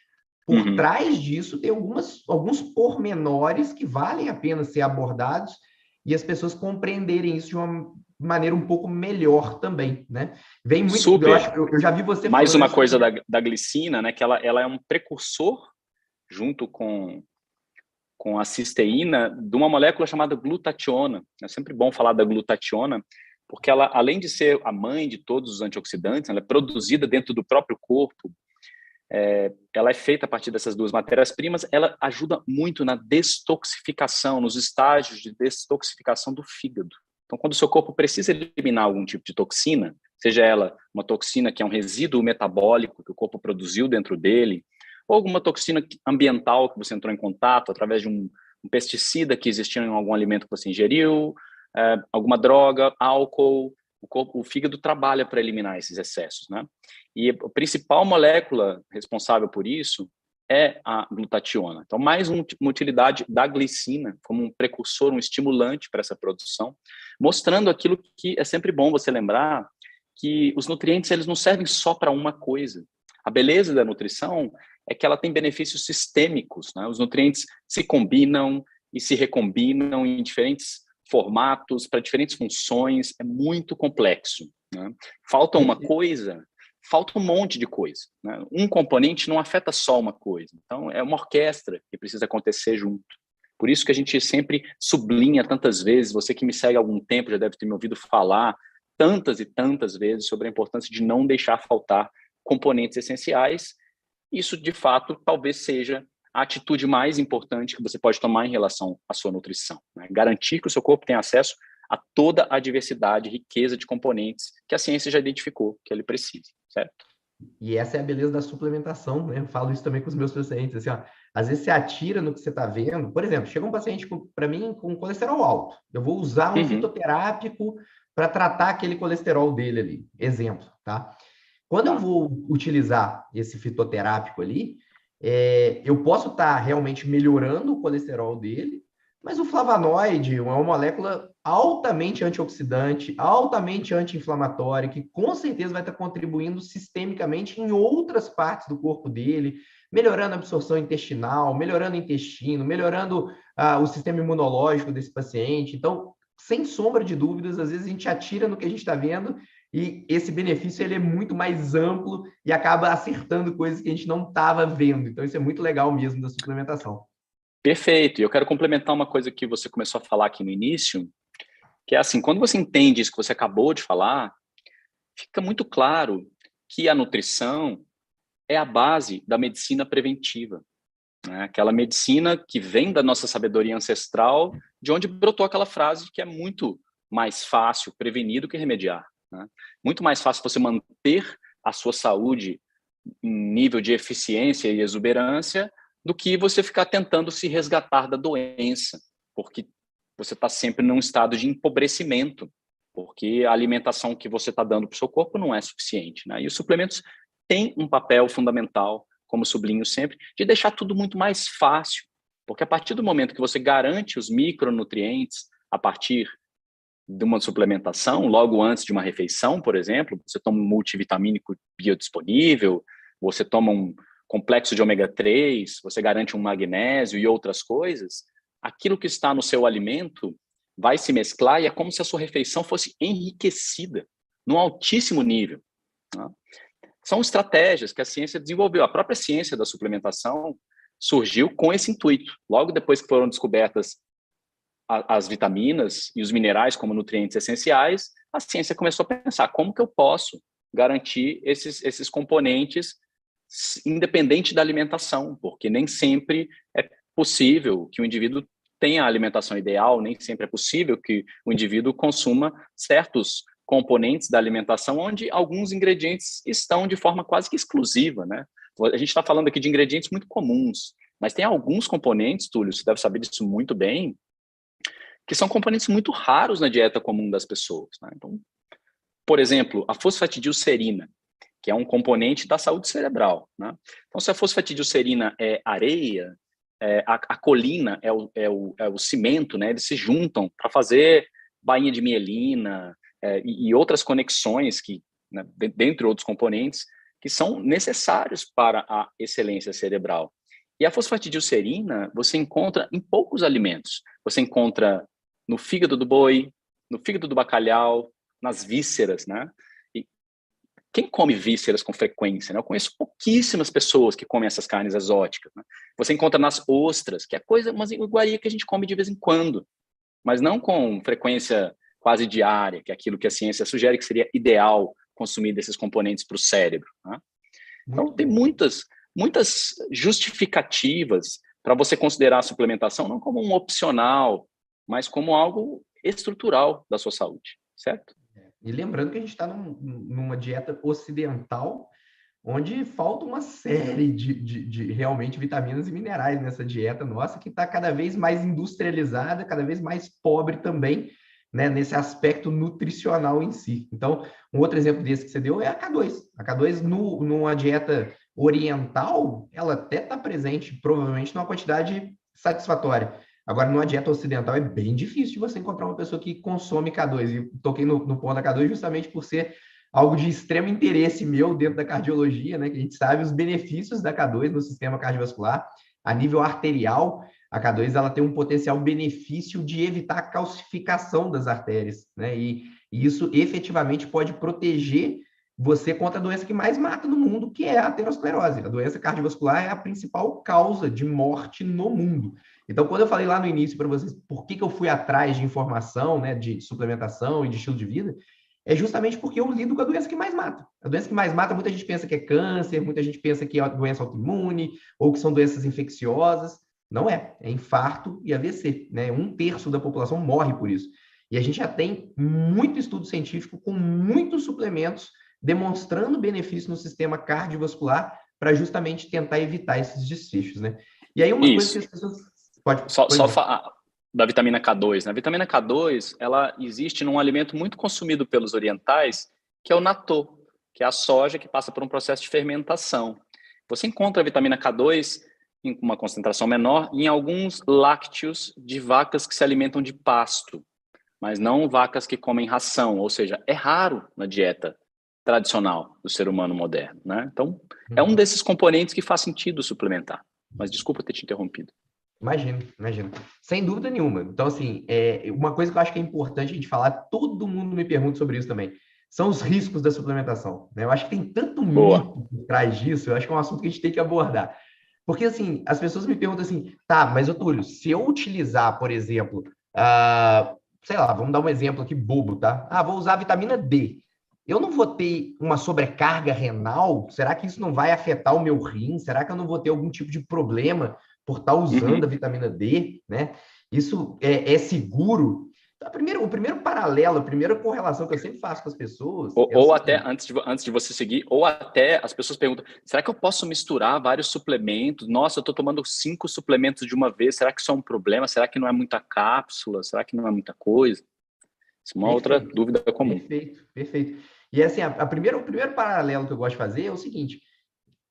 por trás disso tem alguns pormenores que valem a pena ser abordados e as pessoas compreenderem isso de uma maneira um pouco melhor também, né? Vem muito, Super. eu já vi você Mais falando uma coisa da glicina, né? Que ela é um precursor junto com a cisteína de uma molécula chamada glutationa. É sempre bom falar da glutationa, porque ela, além de ser a mãe de todos os antioxidantes, ela é produzida dentro do próprio corpo. Ela é feita a partir dessas duas matérias-primas. Ela ajuda muito na detoxificação, nos estágios de detoxificação do fígado. Então, quando o seu corpo precisa eliminar algum tipo de toxina, seja ela uma toxina que é um resíduo metabólico que o corpo produziu dentro dele, ou alguma toxina ambiental que você entrou em contato através de um pesticida que existia em algum alimento que você ingeriu, alguma droga, álcool, o fígado trabalha para eliminar esses excessos, né? E a principal molécula responsável por isso é a glutationa. Então, mais uma utilidade da glicina como um precursor, um estimulante para essa produção, mostrando aquilo que é sempre bom você lembrar, que os nutrientes eles não servem só para uma coisa. A beleza da nutrição é que ela tem benefícios sistêmicos, né? Os nutrientes se combinam e se recombinam em diferentes formatos, para diferentes funções, é muito complexo, né? Falta uma coisa, falta um monte de coisa, né? Um componente não afeta só uma coisa. Então, é uma orquestra que precisa acontecer junto. Por isso que a gente sempre sublinha tantas vezes, você que me segue há algum tempo já deve ter me ouvido falar tantas e tantas vezes sobre a importância de não deixar faltar componentes essenciais. Isso, de fato, talvez seja a atitude mais importante que você pode tomar em relação à sua nutrição, né? Garantir que o seu corpo tenha acesso a toda a diversidade, riqueza de componentes que a ciência já identificou que ele precisa, certo? E essa é a beleza da suplementação, né? Eu falo isso também com os meus pacientes, assim, ó, às vezes você atira no que você está vendo. Por exemplo, chega um paciente para mim com colesterol alto. Eu vou usar um fitoterápico para tratar aquele colesterol dele ali. Exemplo, tá? Quando eu vou utilizar esse fitoterápico ali, eu posso estar realmente melhorando o colesterol dele, mas o flavonoide é uma molécula altamente antioxidante, altamente anti-inflamatória, que com certeza vai estar contribuindo sistemicamente em outras partes do corpo dele, melhorando a absorção intestinal, melhorando o intestino, melhorando o sistema imunológico desse paciente. Então, sem sombra de dúvidas, às vezes a gente atira no que a gente está vendo e esse benefício ele é muito mais amplo e acaba acertando coisas que a gente não estava vendo. Então, isso é muito legal mesmo da suplementação. Perfeito. E eu quero complementar uma coisa que você começou a falar aqui no início, que é assim, quando você entende isso que você acabou de falar, fica muito claro que a nutrição é a base da medicina preventiva, né? Aquela medicina que vem da nossa sabedoria ancestral, de onde brotou aquela frase que é muito mais fácil prevenir do que remediar, né? Muito mais fácil você manter a sua saúde em nível de eficiência e exuberância do que você ficar tentando se resgatar da doença, porque você está sempre num estado de empobrecimento, porque a alimentação que você está dando para o seu corpo não é suficiente, né? E os suplementos têm um papel fundamental, como sublinho sempre, de deixar tudo muito mais fácil, porque a partir do momento que você garante os micronutrientes a partir de uma suplementação, logo antes de uma refeição, por exemplo, você toma um multivitamínico biodisponível, você toma um complexo de ômega 3, você garante um magnésio e outras coisas, aquilo que está no seu alimento vai se mesclar e é como se a sua refeição fosse enriquecida num altíssimo nível, né? São estratégias que a ciência desenvolveu. A própria ciência da suplementação surgiu com esse intuito. Logo depois que foram descobertas as vitaminas e os minerais como nutrientes essenciais, a ciência começou a pensar como que eu posso garantir esses componentes independente da alimentação, porque nem sempre é possível que o indivíduo tenha a alimentação ideal, nem sempre é possível que o indivíduo consuma certos componentes da alimentação onde alguns ingredientes estão de forma quase que exclusiva, né? A gente está falando aqui de ingredientes muito comuns, mas tem alguns componentes, Túlio, você deve saber disso muito bem, que são componentes muito raros na dieta comum das pessoas, né? Então, por exemplo, a fosfatidilcerina, que é um componente da saúde cerebral, né? Então, se a fosfatidilcerina é areia, a colina é o cimento, né? Eles se juntam para fazer bainha de mielina e outras conexões, que, né, dentre outros componentes, que são necessários para a excelência cerebral. E a fosfatidilcerina você encontra em poucos alimentos. Você encontra no fígado do boi, no fígado do bacalhau, nas vísceras, né? E quem come vísceras com frequência, né? Eu conheço pouquíssimas pessoas que comem essas carnes exóticas, né? Você encontra nas ostras, que é uma iguaria que a gente come de vez em quando, mas não com frequência quase diária, que é aquilo que a ciência sugere que seria ideal consumir desses componentes para o cérebro, né? Então, tem muitas justificativas para você considerar a suplementação não como um opcional, mas como algo estrutural da sua saúde, certo? E lembrando que a gente está numa dieta ocidental, onde falta uma série de realmente vitaminas e minerais nessa dieta nossa, que está cada vez mais industrializada, cada vez mais pobre também, né, nesse aspecto nutricional em si. Então, um outro exemplo desse que você deu é a K2. A K2, numa dieta oriental, ela até está presente, provavelmente, numa quantidade satisfatória. Agora, numa dieta ocidental, é bem difícil de você encontrar uma pessoa que consome K2. E toquei no ponto da K2 justamente por ser algo de extremo interesse meu dentro da cardiologia, né? Que a gente sabe os benefícios da K2 no sistema cardiovascular. A nível arterial, a K2 ela tem um potencial benefício de evitar a calcificação das artérias, né? E isso efetivamente pode proteger você contra a doença que mais mata no mundo, que é a aterosclerose. A doença cardiovascular é a principal causa de morte no mundo. Então, quando eu falei lá no início para vocês por que eu fui atrás de informação, né, de suplementação e de estilo de vida, é justamente porque eu lido com a doença que mais mata. A doença que mais mata, muita gente pensa que é câncer, muita gente pensa que é doença autoimune, ou que são doenças infecciosas. Não é, é infarto e AVC, né? 1/3 da população morre por isso. E a gente já tem muito estudo científico com muitos suplementos demonstrando benefício no sistema cardiovascular para justamente tentar evitar esses desfechos, né? E aí uma coisa que as pessoas... Da vitamina K2, né? A vitamina K2, ela existe num alimento muito consumido pelos orientais, que é o natto, que é a soja que passa por um processo de fermentação. Você encontra a vitamina K2 em uma concentração menor em alguns lácteos de vacas que se alimentam de pasto, mas não vacas que comem ração, ou seja, é raro na dieta tradicional do ser humano moderno, né? Então, é um desses componentes que faz sentido suplementar. Mas desculpa ter te interrompido. Imagino. Sem dúvida nenhuma. Então, assim, uma coisa que eu acho que é importante a gente falar, todo mundo me pergunta sobre isso também, são os riscos da suplementação, né? Eu acho que tem tanto mito por trás disso, eu acho que é um assunto que a gente tem que abordar. Porque, assim, as pessoas me perguntam assim, tá, mas, Túlio, se eu utilizar, por exemplo, sei lá, vamos dar um exemplo aqui bobo, tá? Vou usar a vitamina D. Eu não vou ter uma sobrecarga renal? Será que isso não vai afetar o meu rim? Será que eu não vou ter algum tipo de problema por estar usando a vitamina D, né? Isso é seguro? Então, o primeiro paralelo, a primeira correlação que eu sempre faço com as pessoas... Ou até, antes de você seguir, ou até as pessoas perguntam, será que eu posso misturar vários suplementos? Nossa, eu estou tomando 5 suplementos de uma vez, será que isso é um problema? Será que não é muita cápsula? Será que não é muita coisa? Isso é uma outra dúvida comum. Perfeito. E assim, o primeiro paralelo que eu gosto de fazer é o seguinte: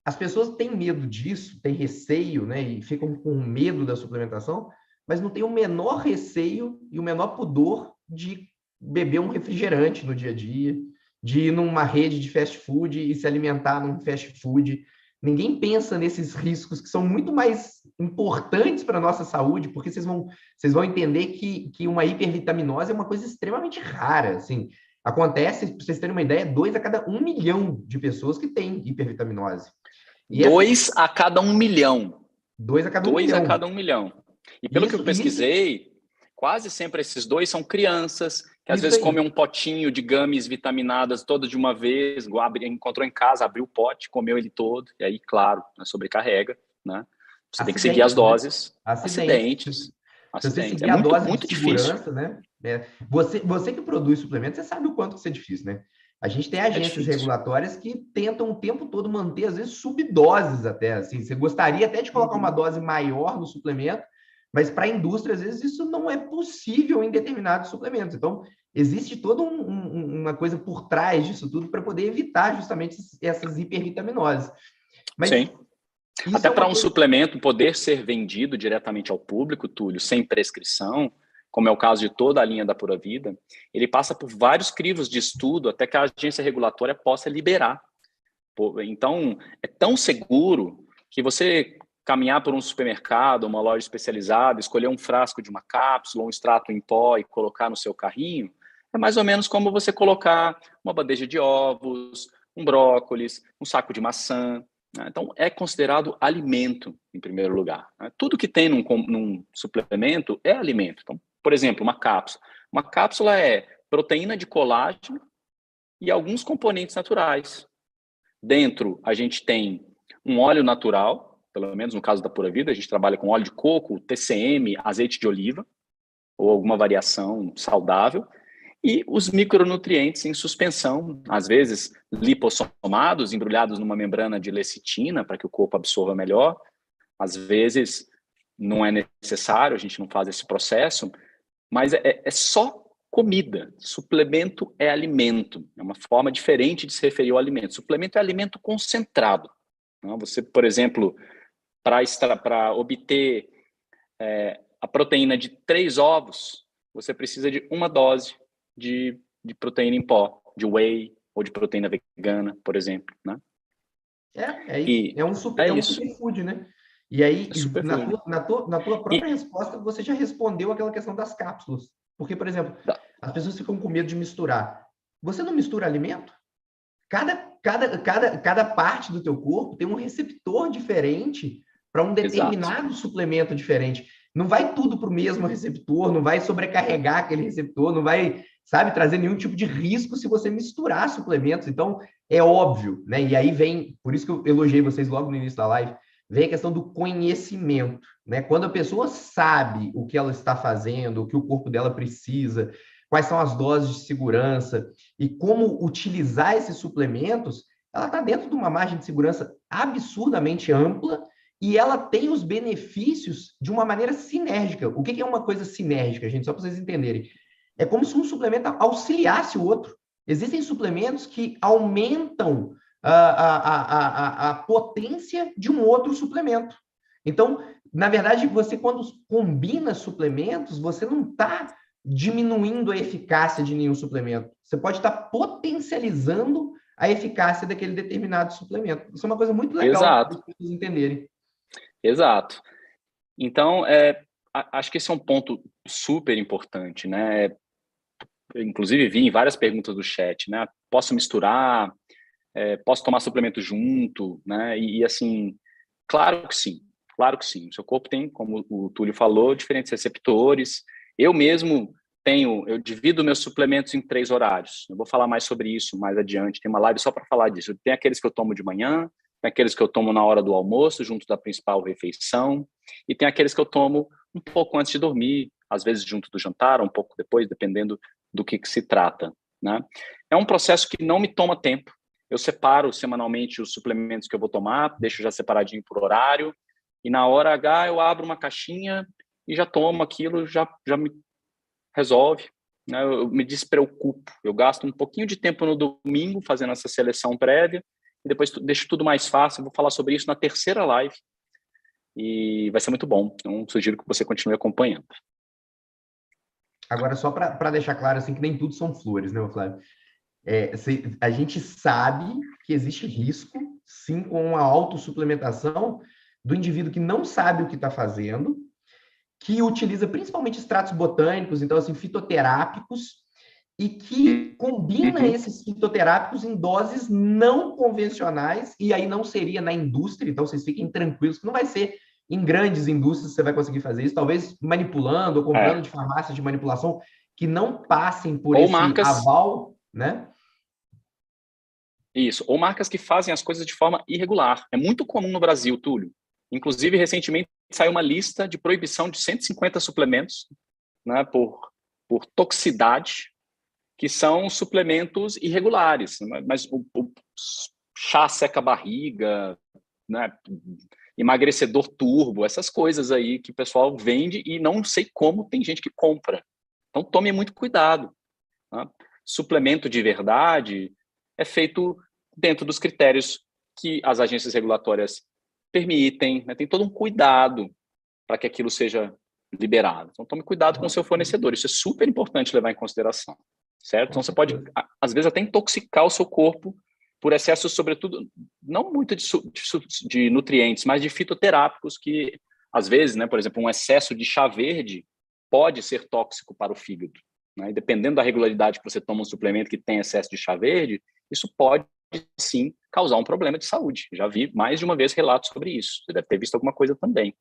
as pessoas têm medo disso, têm receio, né? E ficam com medo da suplementação, mas não têm o menor receio e o menor pudor de beber um refrigerante no dia a dia, de ir numa rede de fast food e se alimentar num fast food, ninguém pensa nesses riscos que são muito mais importantes para a nossa saúde, porque vocês vão entender que uma hipervitaminose é uma coisa extremamente rara, assim. Acontece, para vocês terem uma ideia, 2 a cada 1 milhão de pessoas que têm hipervitaminose. E essa, 2 a cada 1 milhão. 2 a cada 1 2 a milhão. cada 1 milhão. E pelo que eu pesquisei, quase sempre esses 2 são crianças, que às vezes comem um potinho de gummies vitaminadas todo de uma vez, encontrou em casa, abriu o pote, comeu ele todo, e aí, claro, sobrecarrega, né? Você tem que seguir as doses. Né? Acidentes. Se você seguir a dose de segurança, né? Você que produz suplementos, você sabe o quanto que isso é difícil, né? A gente tem agências regulatórias que tentam o tempo todo manter, às vezes, subdoses até, assim. Você gostaria até de colocar uma dose maior no suplemento, mas para a indústria, às vezes, isso não é possível em determinados suplementos. Então, existe toda uma coisa por trás disso tudo para poder evitar justamente essas hipervitaminoses. Mas sim. Até para um suplemento poder ser vendido diretamente ao público, Túlio, sem prescrição, como é o caso de toda a linha da Pura Vida, ele passa por vários crivos de estudo até que a agência regulatória possa liberar. Então, é tão seguro que você caminhar por um supermercado, uma loja especializada, escolher um frasco de uma cápsula, um extrato em pó e colocar no seu carrinho, é mais ou menos como você colocar uma bandeja de ovos, um brócolis, um saco de maçã. Então, é considerado alimento, em primeiro lugar. Tudo que tem num suplemento é alimento. Então, por exemplo, uma cápsula. Uma cápsula é proteína de colágeno e alguns componentes naturais. Dentro, a gente tem um óleo natural, pelo menos no caso da Pura Vida, a gente trabalha com óleo de coco, TCM, azeite de oliva, ou alguma variação saudável, e os micronutrientes em suspensão, às vezes lipossomados, embrulhados numa membrana de lecitina para que o corpo absorva melhor. Às vezes não é necessário, a gente não faz esse processo, mas é só comida. Suplemento é alimento, é uma forma diferente de se referir ao alimento. Suplemento é alimento concentrado. Você, por exemplo, para obter a proteína de 3 ovos, você precisa de uma dose de proteína em pó, de whey ou de proteína vegana, por exemplo, né? É um superfood, né? E aí, na tua própria resposta, você já respondeu aquela questão das cápsulas. Porque, por exemplo, as pessoas ficam com medo de misturar. Você não mistura alimento? Cada parte do teu corpo tem um receptor diferente para um determinado suplemento diferente. Não vai tudo para o mesmo receptor, não vai sobrecarregar aquele receptor, não vai, sabe, trazer nenhum tipo de risco se você misturar suplementos. Então, é óbvio, né? E aí vem, por isso que eu elogiei vocês logo no início da live, vem a questão do conhecimento, né? Quando a pessoa sabe o que ela está fazendo, o que o corpo dela precisa, quais são as doses de segurança e como utilizar esses suplementos, ela está dentro de uma margem de segurança absurdamente ampla e ela tem os benefícios de uma maneira sinérgica. O que é uma coisa sinérgica, gente? Só para vocês entenderem. É como se um suplemento auxiliasse o outro. Existem suplementos que aumentam a potência de um outro suplemento. Então, na verdade, você quando combina suplementos, você não está diminuindo a eficácia de nenhum suplemento. Você pode estar potencializando a eficácia daquele determinado suplemento. Isso é uma coisa muito legal para as pessoas entenderem. Exato. Então, acho que esse é um ponto super importante, né? Inclusive, vi em várias perguntas do chat, né? Posso misturar? Posso tomar suplemento junto? Né? E assim, claro que sim. Claro que sim. O seu corpo tem, como o Túlio falou, diferentes receptores. Eu mesmo eu divido meus suplementos em 3 horários. Eu vou falar mais sobre isso mais adiante. Tem uma live só para falar disso. Tem aqueles que eu tomo de manhã, tem aqueles que eu tomo na hora do almoço, junto da principal refeição, e tem aqueles que eu tomo um pouco antes de dormir, às vezes junto do jantar, um pouco depois, dependendo do que se trata, né? É um processo que não me toma tempo. Eu separo semanalmente os suplementos que eu vou tomar, deixo já separadinho por horário, e na hora H eu abro uma caixinha e já tomo aquilo, já me resolve, né? Eu me despreocupo. Eu gasto um pouquinho de tempo no domingo fazendo essa seleção prévia, e depois deixo tudo mais fácil. Eu vou falar sobre isso na terceira live, e vai ser muito bom. Então, sugiro que você continue acompanhando. Agora, só para deixar claro, assim, que nem tudo são flores, né, Flávio? A gente sabe que existe risco sim com a autossuplementação do indivíduo que não sabe o que está fazendo, que utiliza principalmente extratos botânicos, então, assim, fitoterápicos, e que combina esses fitoterápicos em doses não convencionais, e aí não seria na indústria, então vocês fiquem tranquilos, que não vai ser em grandes indústrias que você vai conseguir fazer isso, talvez manipulando ou comprando de farmácias de manipulação que não passem por ou esse marcas, aval, né? Isso, ou marcas que fazem as coisas de forma irregular. É muito comum no Brasil, Túlio. Inclusive, recentemente saiu uma lista de proibição de 150 suplementos, né, por toxicidade, que são suplementos irregulares. Mas o chá seca-barriga, né, emagrecedor turbo, essas coisas aí que o pessoal vende e não sei como tem gente que compra. Então, tome muito cuidado. Tá? Suplemento de verdade é feito dentro dos critérios que as agências regulatórias permitem, né? Tem todo um cuidado para que aquilo seja liberado. Então, tome cuidado com o seu fornecedor. Isso é super importante levar em consideração, certo? Então, você pode, às vezes, até intoxicar o seu corpo por excesso, sobretudo, não muito de nutrientes, mas de fitoterápicos que, às vezes, né, por exemplo, um excesso de chá verde pode ser tóxico para o fígado. Né? E dependendo da regularidade que você toma um suplemento que tem excesso de chá verde, isso pode, sim, causar um problema de saúde. Já vi mais de uma vez relatos sobre isso. Você deve ter visto alguma coisa também.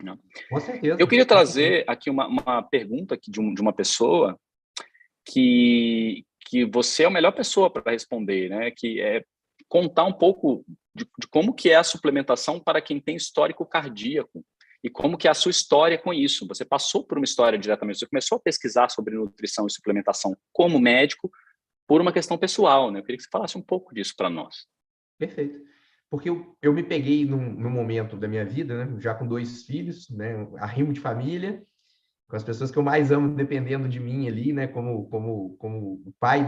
Né? Com certeza. Eu queria trazer aqui uma pergunta aqui de uma pessoa que você é a melhor pessoa para responder, né? Que é contar um pouco de como que é a suplementação para quem tem histórico cardíaco e como que é a sua história com isso. Você passou por uma história diretamente, você começou a pesquisar sobre nutrição e suplementação como médico por uma questão pessoal, né? Eu queria que você falasse um pouco disso para nós. Perfeito. Porque eu me peguei num momento da minha vida, né, já com 2 filhos, né, arrimo de família, com as pessoas que eu mais amo dependendo de mim ali, né, como o pai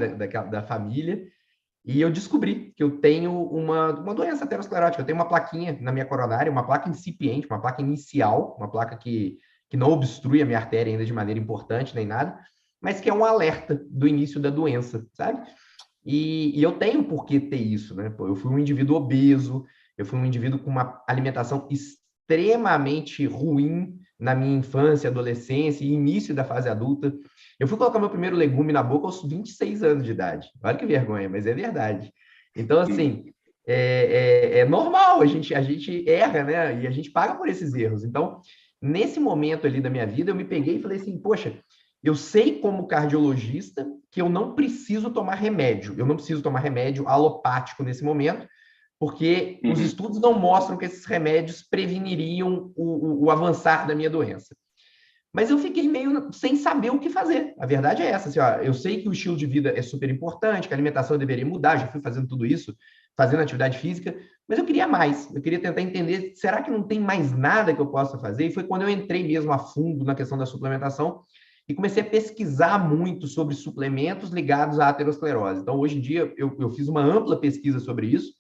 da família, e eu descobri que eu tenho uma doença aterosclerótica, eu tenho uma plaquinha na minha coronária, uma placa incipiente, uma placa inicial, uma placa que não obstrui a minha artéria ainda de maneira importante, nem nada, mas que é um alerta do início da doença, sabe? E eu tenho por que ter isso, né? Eu fui um indivíduo obeso, eu fui um indivíduo com uma alimentação extremamente ruim na minha infância, adolescência e início da fase adulta. Eu fui colocar meu primeiro legume na boca aos 26 anos de idade. Olha que vergonha, mas é verdade. Então, assim, é normal, a gente erra, né? E a gente paga por esses erros. Então, nesse momento ali da minha vida, eu me peguei e falei assim, poxa, eu sei como cardiologista que eu não preciso tomar remédio. Eu não preciso tomar remédio alopático nesse momento, porque os estudos não mostram que esses remédios preveniriam o avançar da minha doença. Mas eu fiquei meio sem saber o que fazer. A verdade é essa. Assim, ó, eu sei que o estilo de vida é super importante, que a alimentação deveria mudar, já fui fazendo tudo isso, fazendo atividade física, mas eu queria mais. Eu queria tentar entender, será que não tem mais nada que eu possa fazer? E foi quando eu entrei mesmo a fundo na questão da suplementação e comecei a pesquisar muito sobre suplementos ligados à aterosclerose. Então, hoje em dia, eu fiz uma ampla pesquisa sobre isso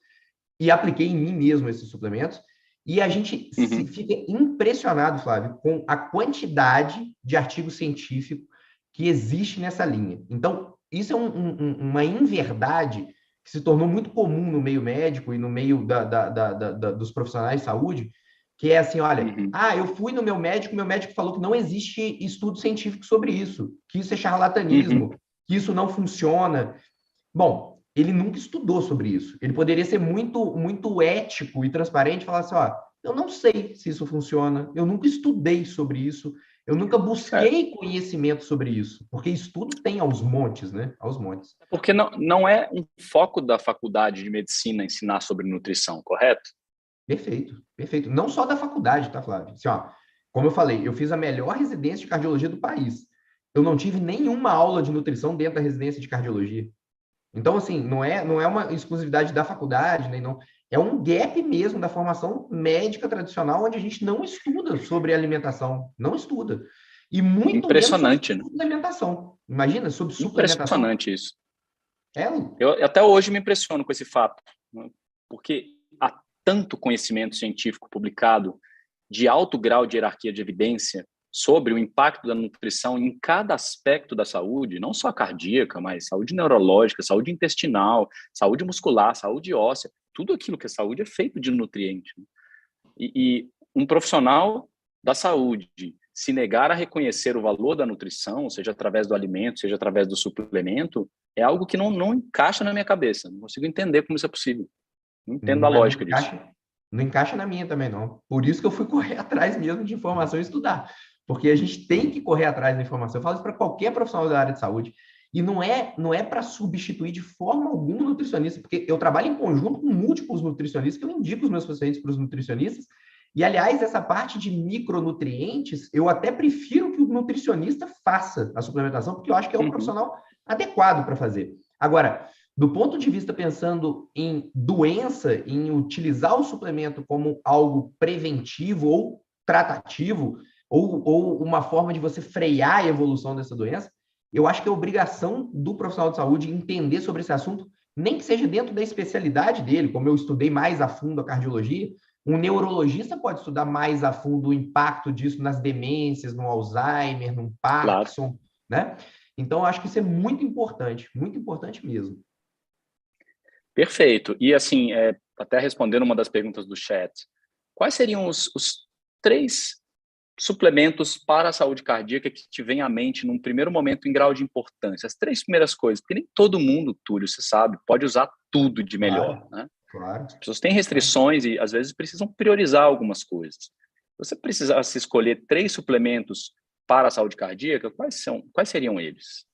e apliquei em mim mesmo esses suplementos. E a gente fica impressionado, Flávio, com a quantidade de artigo científico que existe nessa linha. Então, isso é uma inverdade que se tornou muito comum no meio médico e no meio dos profissionais de saúde, que é assim, olha, eu fui no meu médico falou que não existe estudo científico sobre isso, que isso é charlatanismo, que isso não funciona. Bom, ele nunca estudou sobre isso. Ele poderia ser muito ético e transparente e falar assim, ó, eu não sei se isso funciona, eu nunca estudei sobre isso, eu nunca busquei conhecimento sobre isso, porque estudo tem aos montes, né? Aos montes. Porque não é um foco da faculdade de medicina ensinar sobre nutrição, correto? Perfeito, perfeito. Não só da faculdade, tá, Flávio? Assim, ó, como eu falei, eu fiz a melhor residência de cardiologia do país. Eu não tive nenhuma aula de nutrição dentro da residência de cardiologia. Então, assim, não é uma exclusividade da faculdade, nem não. É um gap mesmo da formação médica tradicional, onde a gente não estuda sobre alimentação, não estuda. E muito menos sobre suplementação. Imagina, sobre suplementação. Impressionante isso. Eu até hoje me impressiono com esse fato, né? Porque há tanto conhecimento científico publicado de alto grau de hierarquia de evidência sobre o impacto da nutrição em cada aspecto da saúde, não só cardíaca, mas saúde neurológica, saúde intestinal, saúde muscular, saúde óssea. Tudo aquilo que é saúde é feito de nutriente. E um profissional da saúde se negar a reconhecer o valor da nutrição, seja através do alimento, seja através do suplemento, é algo que não encaixa na minha cabeça. Não consigo entender como isso é possível. Não entendo a Mas lógica disso. não encaixa na minha também, não. Por isso que eu fui correr atrás mesmo de informação e estudar. Porque a gente tem que correr atrás da informação. Eu falo isso para qualquer profissional da área de saúde. E não é para substituir de forma alguma o nutricionista, porque eu trabalho em conjunto com múltiplos nutricionistas, que eu indico os meus pacientes para os nutricionistas. E, aliás, essa parte de micronutrientes, eu até prefiro que o nutricionista faça a suplementação, porque eu acho que é um profissional adequado para fazer. Agora, do ponto de vista pensando em doença, em utilizar o suplemento como algo preventivo ou tratativo, ou uma forma de você frear a evolução dessa doença, eu acho que é obrigação do profissional de saúde entender sobre esse assunto, nem que seja dentro da especialidade dele, como eu estudei mais a fundo a cardiologia, um neurologista pode estudar mais a fundo o impacto disso nas demências, no Alzheimer, no Parkinson, né? Então, eu acho que isso é muito importante mesmo. Perfeito. E assim, até respondendo uma das perguntas do chat, quais seriam os 3 suplementos para a saúde cardíaca que te vem à mente num primeiro momento em grau de importância? As 3 primeiras coisas, porque nem todo mundo, Túlio, você sabe, pode usar tudo de melhor, né? Claro. As pessoas têm restrições e às vezes precisam priorizar algumas coisas. Se você precisasse escolher 3 suplementos para a saúde cardíaca, quais seriam eles?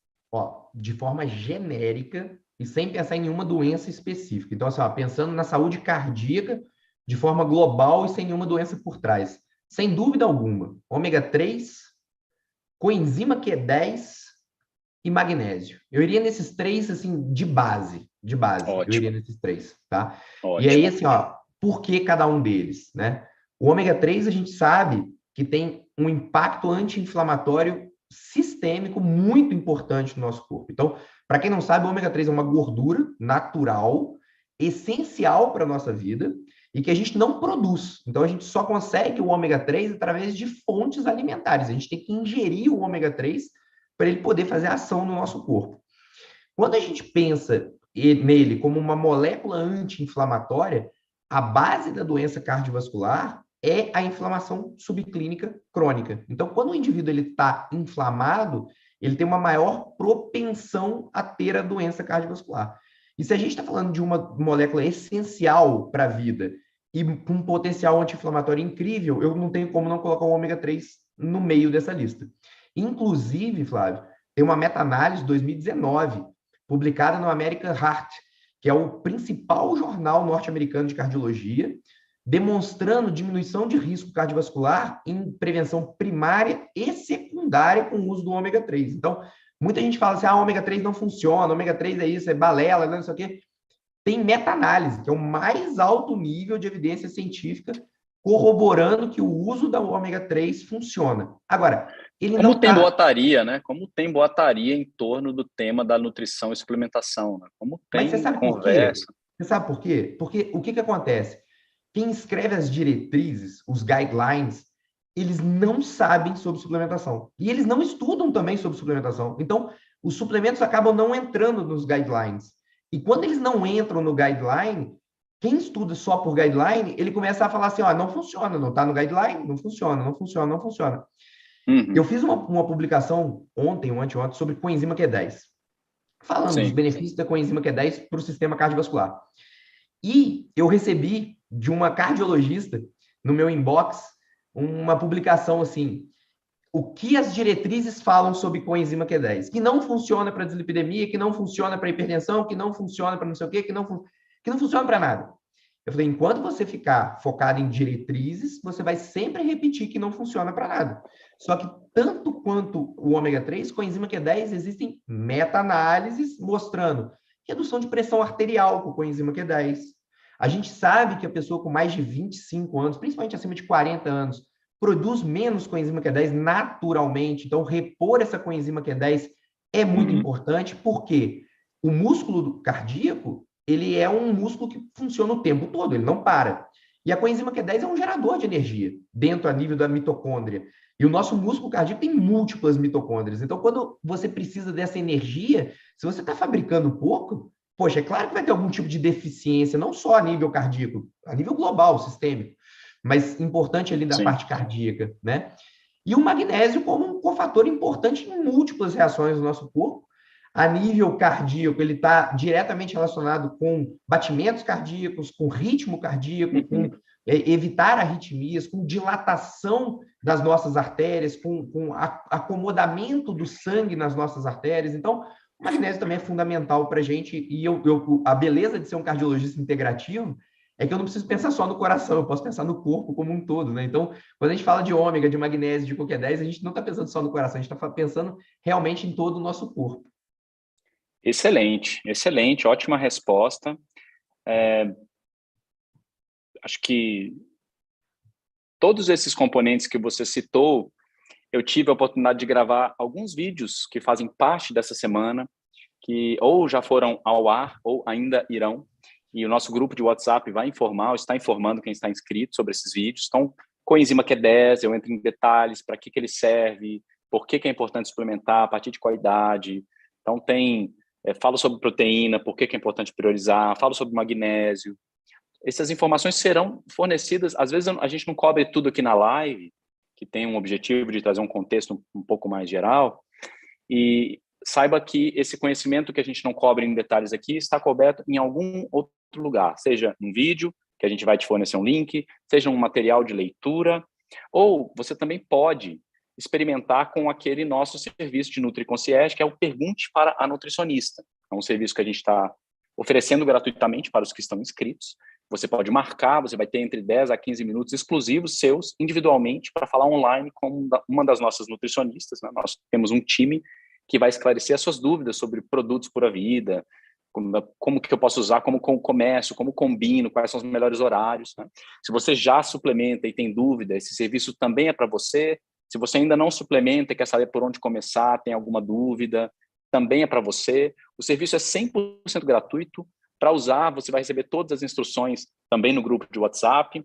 De forma genérica e sem pensar em nenhuma doença específica. Então, assim, pensando na saúde cardíaca de forma global e sem nenhuma doença por trás. Sem dúvida alguma, ômega 3, coenzima Q10 e magnésio. Eu iria nesses 3, assim, de base. Ótimo. Eu iria nesses 3, tá? Ótimo. E aí, assim, por que cada um deles, né? O ômega 3, a gente sabe que tem um impacto anti-inflamatório sistêmico muito importante no nosso corpo. Então, para quem não sabe, o ômega 3 é uma gordura natural, essencial para a nossa vida e que a gente não produz. Então, a gente só consegue o ômega 3 através de fontes alimentares. A gente tem que ingerir o ômega 3 para ele poder fazer ação no nosso corpo. Quando a gente pensa nele como uma molécula anti-inflamatória, a base da doença cardiovascular é a inflamação subclínica crônica. Então, quando o indivíduo está inflamado, ele tem uma maior propensão a ter a doença cardiovascular. E se a gente está falando de uma molécula essencial para a vida e com um potencial anti-inflamatório incrível, eu não tenho como não colocar o ômega 3 no meio dessa lista. Inclusive, Flávio, tem uma meta-análise de 2019, publicada no American Heart, que é o principal jornal norte-americano de cardiologia, demonstrando diminuição de risco cardiovascular em prevenção primária e secundária com o uso do ômega 3. Então, muita gente fala assim, ômega 3 não funciona, ômega 3 é isso, é balela, não sei o quê. Tem meta-análise, que é o mais alto nível de evidência científica corroborando que o uso da ômega 3 funciona. Agora, ele como não tem boataria, né? Como tem boataria em torno do tema da nutrição e suplementação, né? Como tem Mas você sabe conversa. Por quê? Você sabe por quê? Porque o que acontece? Quem escreve as diretrizes, os guidelines, eles não sabem sobre suplementação. E eles não estudam também sobre suplementação. Então, os suplementos acabam não entrando nos guidelines. E quando eles não entram no guideline, quem estuda só por guideline, ele começa a falar assim, não funciona, não está no guideline, não funciona, não funciona, não funciona. Eu fiz uma publicação ontem ou anteontem sobre coenzima Q10, falando dos benefícios da coenzima Q10 para o sistema cardiovascular. E eu recebi de uma cardiologista no meu inbox uma publicação assim, o que as diretrizes falam sobre coenzima Q10, que não funciona para dislipidemia, que não funciona para hipertensão, que não funciona para não sei o quê, que não funciona para nada. Eu falei, enquanto você ficar focado em diretrizes, você vai sempre repetir que não funciona para nada. Só que tanto quanto o ômega 3, coenzima Q10, existem meta-análises mostrando redução de pressão arterial com coenzima Q10. A gente sabe que a pessoa com mais de 25 anos, principalmente acima de 40 anos, produz menos coenzima Q10 naturalmente. Então, repor essa coenzima Q10 é muito importante, porque o músculo cardíaco, ele é um músculo que funciona o tempo todo, ele não para. E a coenzima Q10 é um gerador de energia, dentro a nível da mitocôndria. E o nosso músculo cardíaco tem múltiplas mitocôndrias. Então, quando você precisa dessa energia, se você está fabricando pouco, poxa, é claro que vai ter algum tipo de deficiência, não só a nível cardíaco, a nível global, sistêmico, mas importante ali da Sim. parte cardíaca, né? E o magnésio como um cofator importante em múltiplas reações do nosso corpo. A nível cardíaco, ele está diretamente relacionado com batimentos cardíacos, com ritmo cardíaco, com evitar arritmias, com dilatação das nossas artérias, com acomodamento do sangue nas nossas artérias. Então, o magnésio também é fundamental para a gente. E a beleza de ser um cardiologista integrativo é que eu não preciso pensar só no coração, eu posso pensar no corpo como um todo, né? Então, quando a gente fala de ômega, de magnésio, de CoQ10, a gente não está pensando só no coração, a gente está pensando realmente em todo o nosso corpo. Excelente, excelente, ótima resposta. Acho que todos esses componentes que você citou, eu tive a oportunidade de gravar alguns vídeos que fazem parte dessa semana, que ou já foram ao ar ou ainda irão. E o nosso grupo de WhatsApp vai informar, ou está informando quem está inscrito sobre esses vídeos. Então, coenzima Q10, eu entro em detalhes para que ele serve, por que é importante suplementar, a partir de qual idade. Então, falo sobre proteína, por que é importante priorizar, falo sobre magnésio. Essas informações serão fornecidas, às vezes a gente não cobre tudo aqui na live, que tem um objetivo de trazer um contexto um pouco mais geral, e saiba que esse conhecimento que a gente não cobre em detalhes aqui está coberto em algum outro lugar, seja um vídeo, que a gente vai te fornecer um link, seja um material de leitura, ou você também pode experimentar com aquele nosso serviço de NutriConcierge, que é o Pergunte para a Nutricionista. É um serviço que a gente está oferecendo gratuitamente para os que estão inscritos. Você pode marcar, você vai ter entre 10 a 15 minutos exclusivos seus, individualmente, para falar online com uma das nossas nutricionistas, né? Nós temos um time que vai esclarecer as suas dúvidas sobre produtos Pura Vida, como que eu posso usar, como comércio, como combino, quais são os melhores horários, né? Se você já suplementa e tem dúvida, esse serviço também é para você. Se você ainda não suplementa e quer saber por onde começar, tem alguma dúvida, também é para você. O serviço é 100% gratuito. Para usar, você vai receber todas as instruções também no grupo de WhatsApp.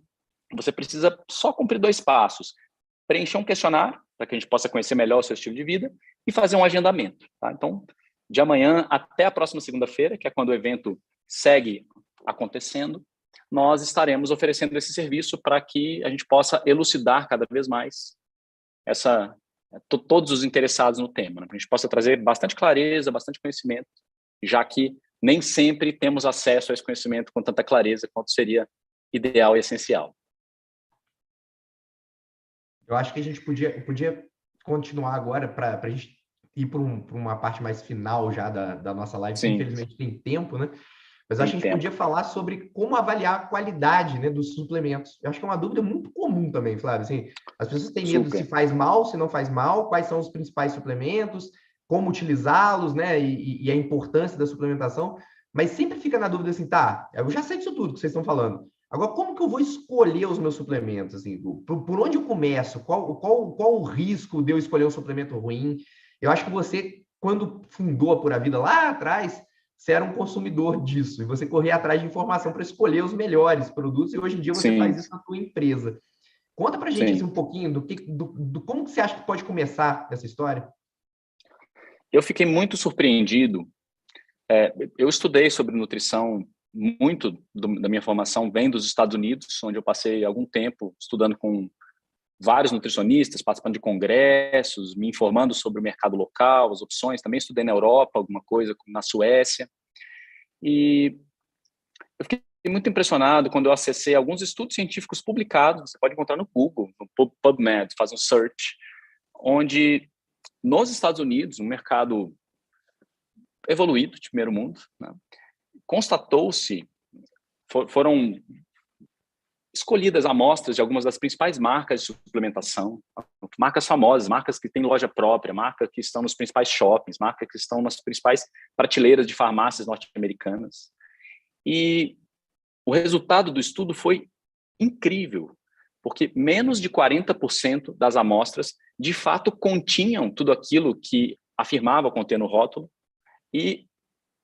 Você precisa só cumprir 2 passos. Preencher um questionário, para que a gente possa conhecer melhor o seu estilo de vida, e fazer um agendamento. Tá? Então, de amanhã até a próxima segunda-feira, que é quando o evento segue acontecendo, nós estaremos oferecendo esse serviço para que a gente possa elucidar cada vez mais todos os interessados no tema, né? Para a gente possa trazer bastante clareza, bastante conhecimento, já que nem sempre temos acesso a esse conhecimento com tanta clareza quanto seria ideal e essencial. Eu acho que a gente podia continuar agora para a gente ir para uma parte mais final já da nossa live, que Sim, infelizmente tem tempo, né? Mas acho tem que a gente tempo. podia falar sobre como avaliar a qualidade, né, dos suplementos. Eu acho que é uma dúvida muito comum também, Flávio. Assim, as pessoas têm medo se Super. faz mal, se não faz mal, quais são os principais suplementos, como utilizá-los, né, e a importância da suplementação. Mas sempre fica na dúvida assim, tá, eu já sei disso tudo que vocês estão falando. Agora, como que eu vou escolher os meus suplementos? Assim, por onde eu começo? Qual o risco de eu escolher um suplemento ruim? Eu acho que você, quando fundou a Pura Vida lá atrás, você era um consumidor disso e você corria atrás de informação para escolher os melhores produtos e hoje em dia você faz Sim, isso na sua empresa. Conta para a gente assim, sim. um pouquinho do como que você acha que pode começar essa história? Eu fiquei muito surpreendido. Eu estudei sobre nutrição, muito da minha formação vem dos Estados Unidos, onde eu passei algum tempo estudando com vários nutricionistas, participando de congressos, me informando sobre o mercado local, as opções. Também estudei na Europa, alguma coisa, na Suécia. E eu fiquei muito impressionado quando eu acessei alguns estudos científicos publicados. Você pode encontrar no Google, no PubMed, faz um search, onde nos Estados Unidos, um mercado evoluído de primeiro mundo, né, constatou-se, foram escolhidas amostras de algumas das principais marcas de suplementação, marcas famosas, marcas que têm loja própria, marcas que estão nos principais shoppings, marcas que estão nas principais prateleiras de farmácias norte-americanas. E o resultado do estudo foi incrível, porque menos de 40% das amostras de fato continham tudo aquilo que afirmava conter no rótulo, e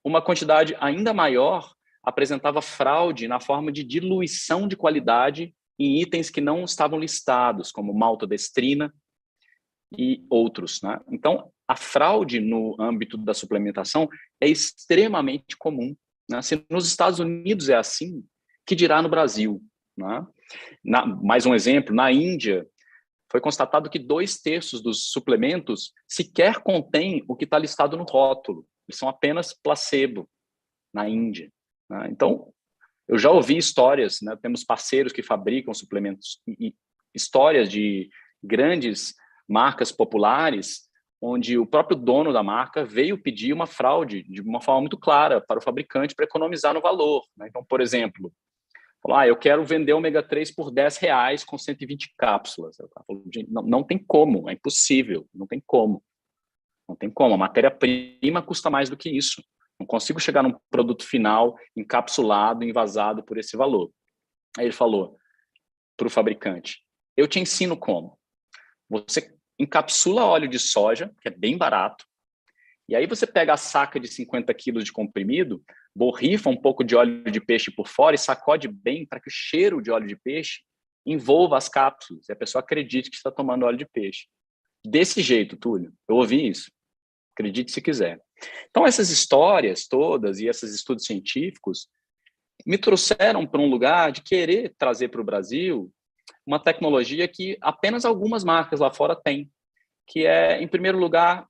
uma quantidade ainda maior apresentava fraude na forma de diluição de qualidade em itens que não estavam listados, como maltodestrina e outros, né? Então, a fraude no âmbito da suplementação é extremamente comum. né? Se nos Estados Unidos é assim, que dirá no Brasil, né? Mais um exemplo, na Índia, foi constatado que 2/3 dos suplementos sequer contém o que está listado no rótulo. Eles são apenas placebo na Índia, né? Então, eu já ouvi histórias, né? Temos parceiros que fabricam suplementos e histórias de grandes marcas populares, onde o próprio dono da marca veio pedir uma fraude de uma forma muito clara para o fabricante para economizar no valor, né? Então, por exemplo, falou, eu quero vender ômega 3 por R$10 com 120 cápsulas. Eu falo, não tem como, é impossível, não tem como. Não tem como, a matéria-prima custa mais do que isso. Não consigo chegar num produto final encapsulado, envasado por esse valor. Aí ele falou para o fabricante, eu te ensino como. Você encapsula óleo de soja, que é bem barato, e aí você pega a saca de 50 quilos de comprimido, borrifa um pouco de óleo de peixe por fora e sacode bem para que o cheiro de óleo de peixe envolva as cápsulas e a pessoa acredite que está tomando óleo de peixe. Desse jeito, Túlio, eu ouvi isso. Acredite se quiser. Então, essas histórias todas e esses estudos científicos me trouxeram para um lugar de querer trazer para o Brasil uma tecnologia que apenas algumas marcas lá fora têm, que é, em primeiro lugar,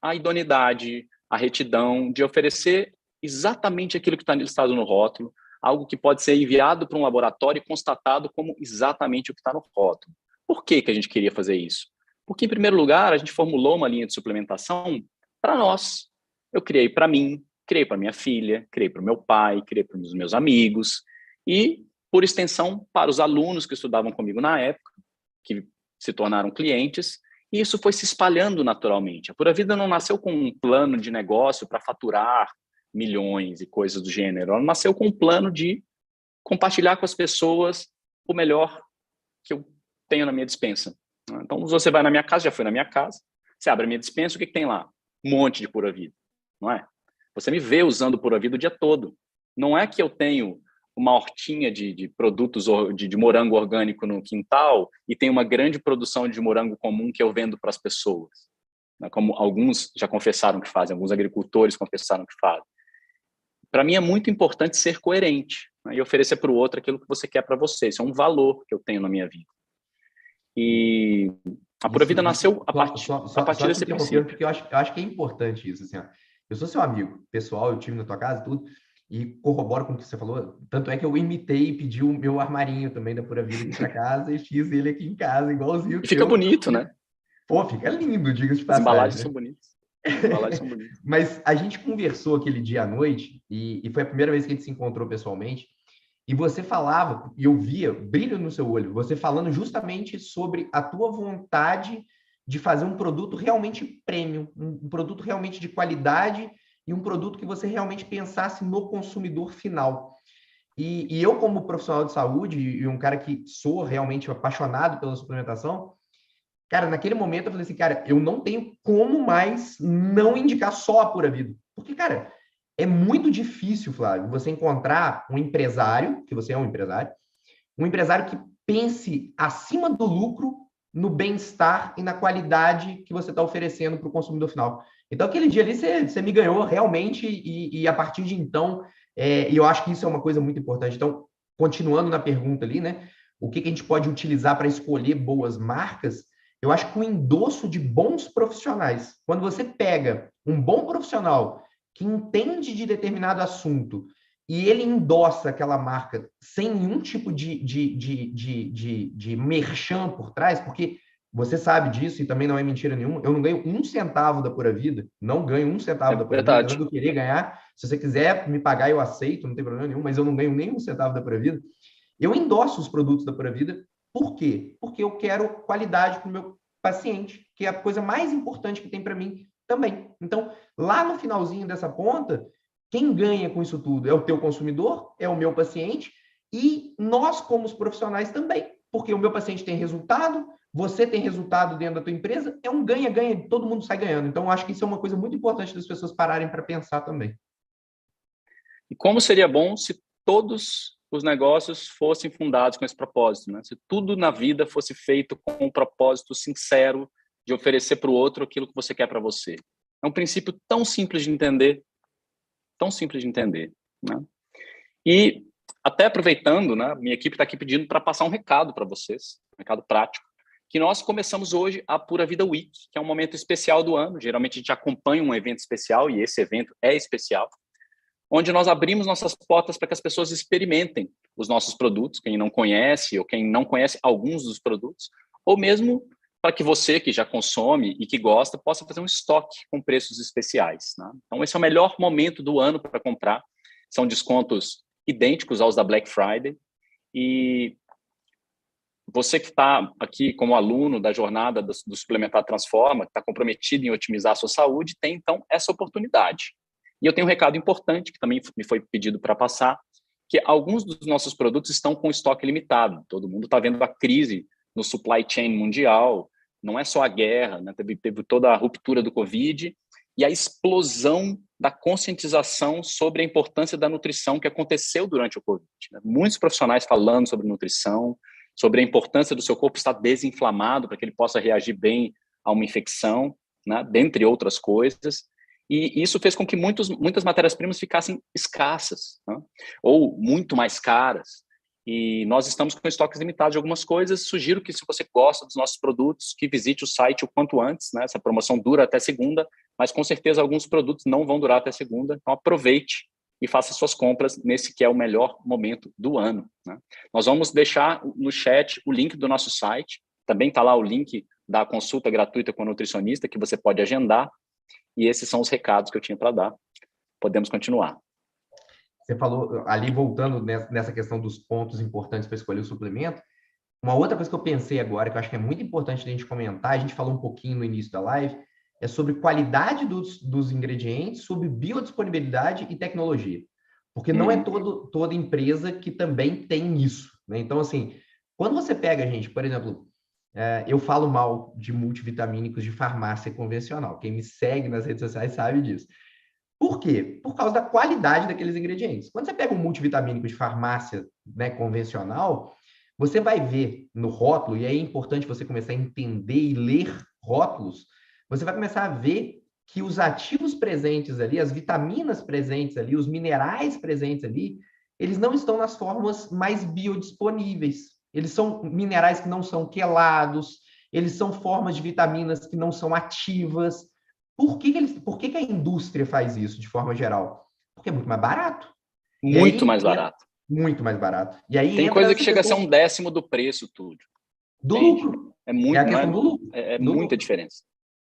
a idoneidade, a retidão de oferecer exatamente aquilo que está listado no rótulo, algo que pode ser enviado para um laboratório e constatado como exatamente o que está no rótulo. Por que a gente queria fazer isso? Porque, em primeiro lugar, a gente formulou uma linha de suplementação para nós. Eu criei para mim, criei para minha filha, criei para o meu pai, criei para os meus amigos e, por extensão, para os alunos que estudavam comigo na época, que se tornaram clientes, e isso foi se espalhando naturalmente. A Pura Vida não nasceu com um plano de negócio para faturar milhões e coisas do gênero. Ela nasceu com um plano de compartilhar com as pessoas o melhor que eu tenho na minha despensa. Então, você vai na minha casa, já foi na minha casa, você abre a minha despensa, o que tem lá? Um monte de Pura Vida, não é? Você me vê usando Pura Vida o dia todo. Não é que eu tenho uma hortinha de produtos de morango orgânico no quintal e tenho uma grande produção de morango comum que eu vendo para as pessoas, né? Como alguns já confessaram que fazem, alguns agricultores confessaram que fazem. Para mim é muito importante ser coerente, né? E oferecer para o outro aquilo que você quer para você. Isso é um valor que eu tenho na minha vida. E a Pura Vida nasceu a partir desse princípio. Porque eu acho que é importante isso. Assim, ó. Eu sou seu amigo pessoal, eu tive na tua casa e tudo, e corroboro com o que você falou. Tanto é que eu imitei e pedi o meu armarinho também da Pura Vida aqui para casa e fiz ele aqui em casa, igualzinho. E fica bonito, né? Pô, fica lindo, diga-se de As passagem. embalagens são bonitas. As embalagens são bonitas. Mas a gente conversou aquele dia à noite, e foi a primeira vez que a gente se encontrou pessoalmente, e você falava, e eu via brilho no seu olho, você falando justamente sobre a tua vontade de fazer um produto realmente premium, um produto realmente de qualidade e um produto que você realmente pensasse no consumidor final. E eu, como profissional de saúde e um cara que sou realmente apaixonado pela suplementação, cara, naquele momento eu falei assim, cara, eu não tenho como mais não indicar só a Pura Vida. Porque, cara, é muito difícil, Flávio, você encontrar um empresário, que você é um empresário que pense acima do lucro no bem-estar e na qualidade que você está oferecendo para o consumidor final. Então, aquele dia ali, você me ganhou realmente e a partir de então, e eu acho que isso é uma coisa muito importante. Então, continuando na pergunta ali, né? O que a gente pode utilizar para escolher boas marcas? Eu acho que o endosso de bons profissionais, quando você pega um bom profissional que entende de determinado assunto e ele endossa aquela marca sem nenhum tipo de merchan por trás, porque você sabe disso e também não é mentira nenhuma, eu não ganho um centavo da Pura Vida, não ganho um centavo da Pura Vida, apesar de eu querer ganhar, se você quiser me pagar eu aceito, não tem problema nenhum, mas eu não ganho nem um centavo da Pura Vida. Eu endosso os produtos da Pura Vida, por quê? Porque eu quero qualidade para o meu paciente, que é a coisa mais importante que tem para mim também. Então, lá no finalzinho dessa ponta, quem ganha com isso tudo é o teu consumidor, é o meu paciente e nós como os profissionais também, porque o meu paciente tem resultado, você tem resultado dentro da tua empresa, é um ganha-ganha, todo mundo sai ganhando. Então, acho que isso é uma coisa muito importante das pessoas pararem para pensar também. E como seria bom se todos os negócios fossem fundados com esse propósito, né? Se tudo na vida fosse feito com um propósito sincero de oferecer para o outro aquilo que você quer para você. É um princípio tão simples de entender, tão simples de entender. né? E até aproveitando, né, minha equipe está aqui pedindo para passar um recado para vocês, um recado prático, que nós começamos hoje a Pura Vida Week, que é um momento especial do ano. Geralmente a gente acompanha um evento especial, e esse evento é especial, onde nós abrimos nossas portas para que as pessoas experimentem os nossos produtos, quem não conhece ou quem não conhece alguns dos produtos, ou mesmo para que você que já consome e que gosta possa fazer um estoque com preços especiais, né? Então esse é o melhor momento do ano para comprar. São descontos idênticos aos da Black Friday, e você que está aqui como aluno da jornada do Suplementar Transforma, que está comprometido em otimizar a sua saúde, tem então essa oportunidade. E eu tenho um recado importante que também me foi pedido para passar, que alguns dos nossos produtos estão com estoque limitado. Todo mundo está vendo a crise no supply chain mundial, não é só a guerra, né? Teve toda a ruptura do Covid e a explosão da conscientização sobre a importância da nutrição que aconteceu durante o Covid, né? Muitos profissionais falando sobre nutrição, sobre a importância do seu corpo estar desinflamado para que ele possa reagir bem a uma infecção, né? Dentre outras coisas. E isso fez com que muitas matérias-primas ficassem escassas, né? Ou muito mais caras. E nós estamos com estoques limitados de algumas coisas. Sugiro que, se você gosta dos nossos produtos, que visite o site o quanto antes, né? Essa promoção dura até segunda, mas com certeza alguns produtos não vão durar até segunda. Então aproveite e faça suas compras nesse que é o melhor momento do ano, né? Nós vamos deixar no chat o link do nosso site. Também está lá o link da consulta gratuita com o nutricionista, que você pode agendar. E esses são os recados que eu tinha para dar. Podemos continuar. Você falou ali, voltando nessa questão dos pontos importantes para escolher o suplemento, uma outra coisa que eu pensei agora, que eu acho que é muito importante a gente comentar, a gente falou um pouquinho no início da live, é sobre qualidade dos ingredientes, sobre biodisponibilidade e tecnologia. Porque não é toda empresa que também tem isso, né? Então, assim, quando você pega, gente, por exemplo, eu falo mal de multivitamínicos de farmácia convencional. Quem me segue nas redes sociais sabe disso. Por quê? Por causa da qualidade daqueles ingredientes. Quando você pega um multivitamínico de farmácia, né, convencional, você vai ver no rótulo, e aí é importante você começar a entender e ler rótulos, você vai começar a ver que os ativos presentes ali, as vitaminas presentes ali, os minerais presentes ali, eles não estão nas formas mais biodisponíveis. Eles são minerais que não são quelados, eles são formas de vitaminas que não são ativas. Por que a indústria faz isso de forma geral? Porque é muito mais barato. Muito mais barato. Muito mais barato. E aí tem coisa que chega a ser 1/10 do preço, tudo. Do lucro. É muito, é a questão do lucro. É muita diferença.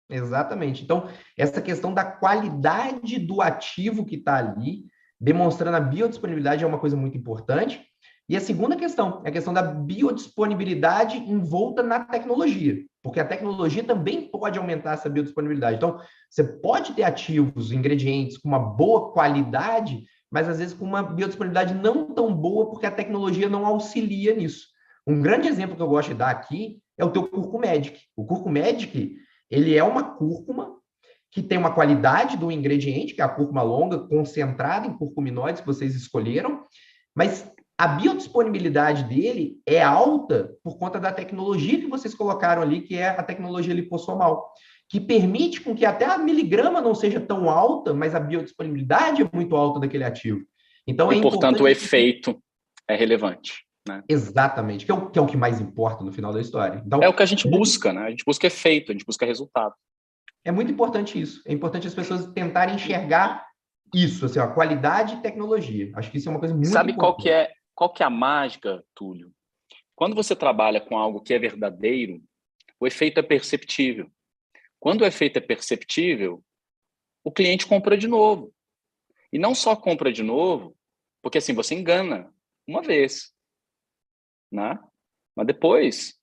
Exatamente. Então, essa questão da qualidade do ativo que está ali, demonstrando a biodisponibilidade, é uma coisa muito importante. E a segunda questão é a questão da biodisponibilidade envolta na tecnologia, porque a tecnologia também pode aumentar essa biodisponibilidade. Então, você pode ter ativos, ingredientes com uma boa qualidade, mas às vezes com uma biodisponibilidade não tão boa, porque a tecnologia não auxilia nisso. Um grande exemplo que eu gosto de dar aqui é o teu Curcumedic. O Curcumedic, ele é uma cúrcuma que tem uma qualidade do ingrediente, que é a cúrcuma longa, concentrada em curcuminoides que vocês escolheram, mas a biodisponibilidade dele é alta por conta da tecnologia que vocês colocaram ali, que é a tecnologia lipossomal, que permite com que até a miligrama não seja tão alta, mas a biodisponibilidade é muito alta daquele ativo. Então, e, portanto, o efeito é relevante, né? Exatamente, que é o que mais importa no final da história. Então, é o que a gente busca, né? A gente busca efeito, a gente busca resultado. É muito importante isso. É importante as pessoas tentarem enxergar isso, assim, a qualidade e tecnologia. Acho que isso é uma coisa muito importante. Sabe qual que é a mágica, Túlio? Quando você trabalha com algo que é verdadeiro, o efeito é perceptível. Quando o efeito é perceptível, o cliente compra de novo. E não só compra de novo, porque assim, você engana uma vez, né? Mas depois,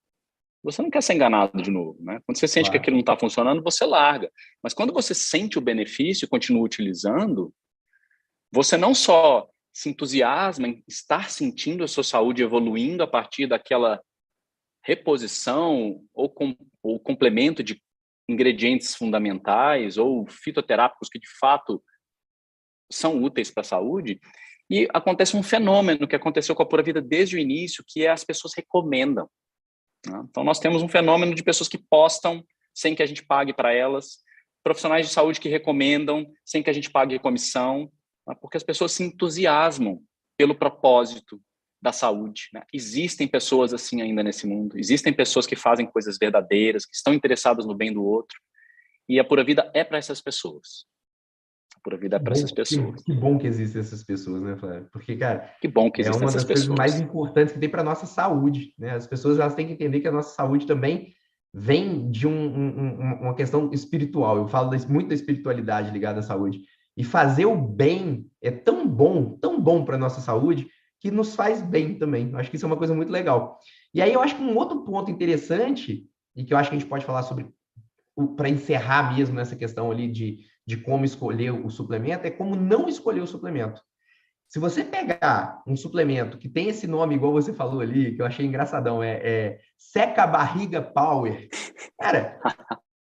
você não quer ser enganado de novo, né? Quando você sente que aquilo não está funcionando, você larga. Mas quando você sente o benefício e continua utilizando, você não só se entusiasma em estar sentindo a sua saúde evoluindo a partir daquela reposição ou complemento de ingredientes fundamentais ou fitoterápicos que, de fato, são úteis para a saúde, e acontece um fenômeno que aconteceu com a Pura Vida desde o início, que é as pessoas recomendam. Então, nós temos um fenômeno de pessoas que postam sem que a gente pague para elas, profissionais de saúde que recomendam sem que a gente pague comissão. tá? Porque as pessoas se entusiasmam pelo propósito da saúde, né? Existem pessoas assim ainda nesse mundo, existem pessoas que fazem coisas verdadeiras, que estão interessadas no bem do outro, e a Pura Vida é para essas pessoas. A Pura Vida é para essas pessoas. Que bom que existem essas pessoas, né, Flávio? Porque, cara, Que bom que é existem uma essas das coisas mais pessoas. importantes que tem para a nossa saúde, né? As pessoas elas têm que entender que a nossa saúde também vem de uma questão espiritual. Eu falo muito da espiritualidade ligada à saúde. E fazer o bem é tão bom para a nossa saúde, que nos faz bem também. Eu acho que isso é uma coisa muito legal. E aí eu acho que um outro ponto interessante, e que eu acho que a gente pode falar sobre, para encerrar mesmo nessa questão ali de como escolher o suplemento, é como não escolher o suplemento. Se você pegar um suplemento que tem esse nome, igual você falou ali, que eu achei engraçadão, Seca Barriga Power. Cara,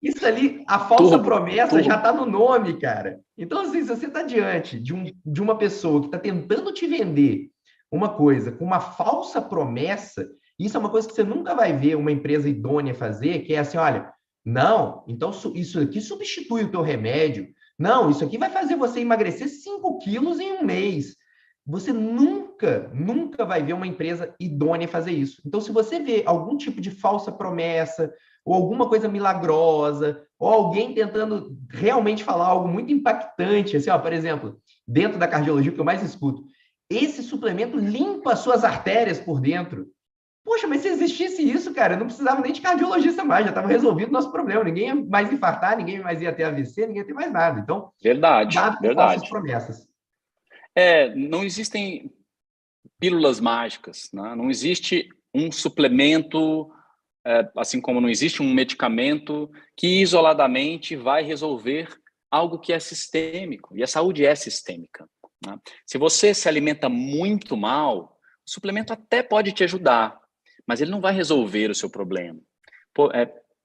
isso ali, a falsa promessa já está no nome, cara. Então, assim, se você está diante de uma pessoa que está tentando te vender uma coisa com uma falsa promessa, isso é uma coisa que você nunca vai ver uma empresa idônea fazer, que é assim, olha, não, então isso aqui substitui o teu remédio. Não, isso aqui vai fazer você emagrecer 5 quilos em um mês. Você nunca vai ver uma empresa idônea fazer isso. Então, se você vê algum tipo de falsa promessa, ou alguma coisa milagrosa, ou alguém tentando realmente falar algo muito impactante, assim, ó, por exemplo, dentro da cardiologia, o que eu mais escuto, esse suplemento limpa suas artérias por dentro. Poxa, mas se existisse isso, cara, eu não precisava nem de cardiologista mais, já estava resolvido o nosso problema. Ninguém ia mais infartar, ninguém mais ia ter AVC, ninguém ia ter mais nada. Então, cuidado com falsas promessas. Não existem pílulas mágicas, né? Não existe um suplemento, assim como não existe um medicamento que isoladamente vai resolver algo que é sistêmico, e a saúde é sistêmica, né? Se você se alimenta muito mal, o suplemento até pode te ajudar, mas ele não vai resolver o seu problema.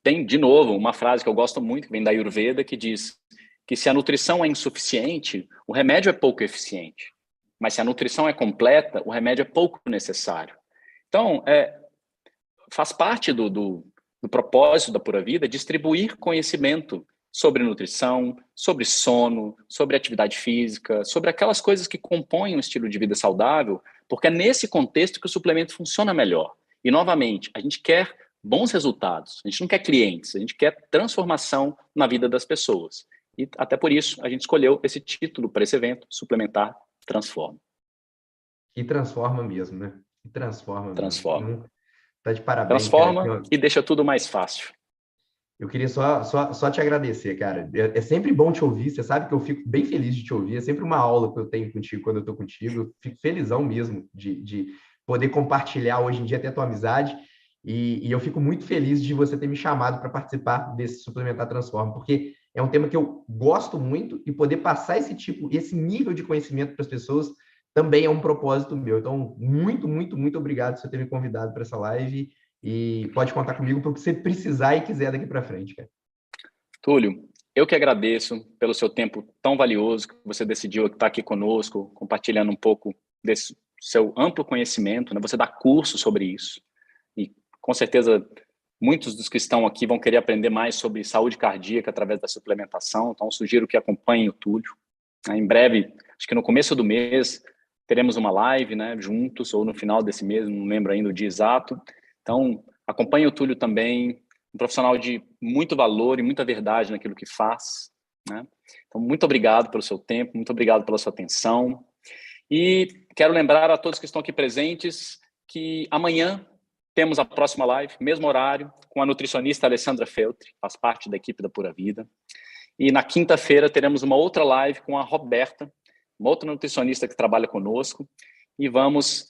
Tem, de novo, uma frase que eu gosto muito, que vem da Ayurveda, que diz que se a nutrição é insuficiente, o remédio é pouco eficiente. Mas se a nutrição é completa, o remédio é pouco necessário. Então, faz parte do propósito da Pura Vida distribuir conhecimento sobre nutrição, sobre sono, sobre atividade física, sobre aquelas coisas que compõem um estilo de vida saudável, porque é nesse contexto que o suplemento funciona melhor. E, novamente, a gente quer bons resultados, a gente não quer clientes, a gente quer transformação na vida das pessoas. E até por isso a gente escolheu esse título para esse evento, Suplementar Transforma. Que transforma mesmo, né? Que transforma mesmo. Então, tá de parabéns, transforma, cara. E deixa tudo mais fácil. Eu queria só te agradecer, cara. É sempre bom te ouvir. Você sabe que eu fico bem feliz de te ouvir. É sempre uma aula que eu tenho contigo quando eu estou contigo. Eu fico felizão mesmo de poder compartilhar hoje em dia até a tua amizade. E eu fico muito feliz de você ter me chamado para participar desse Suplementar Transforma, porque é um tema que eu gosto muito e poder passar esse nível de conhecimento para as pessoas também é um propósito meu. Então, muito obrigado por você ter me convidado para essa live. E pode contar comigo para o que você precisar e quiser daqui para frente, cara. Túlio, eu que agradeço pelo seu tempo tão valioso que você decidiu estar aqui conosco, compartilhando um pouco desse seu amplo conhecimento, né? Você dá curso sobre isso. E, com certeza, muitos dos que estão aqui vão querer aprender mais sobre saúde cardíaca através da suplementação. Então, sugiro que acompanhem o Túlio. Em breve, acho que no começo do mês, teremos uma live, né, juntos, ou no final desse mês, não lembro ainda o dia exato. Então, acompanhe o Túlio também, um profissional de muito valor e muita verdade naquilo que faz, né? Então, muito obrigado pelo seu tempo, muito obrigado pela sua atenção. E quero lembrar a todos que estão aqui presentes que amanhã temos a próxima live, mesmo horário, com a nutricionista Alessandra Feltri, faz parte da equipe da Pura Vida. E na quinta-feira teremos uma outra live com a Roberta, uma outra nutricionista que trabalha conosco, e vamos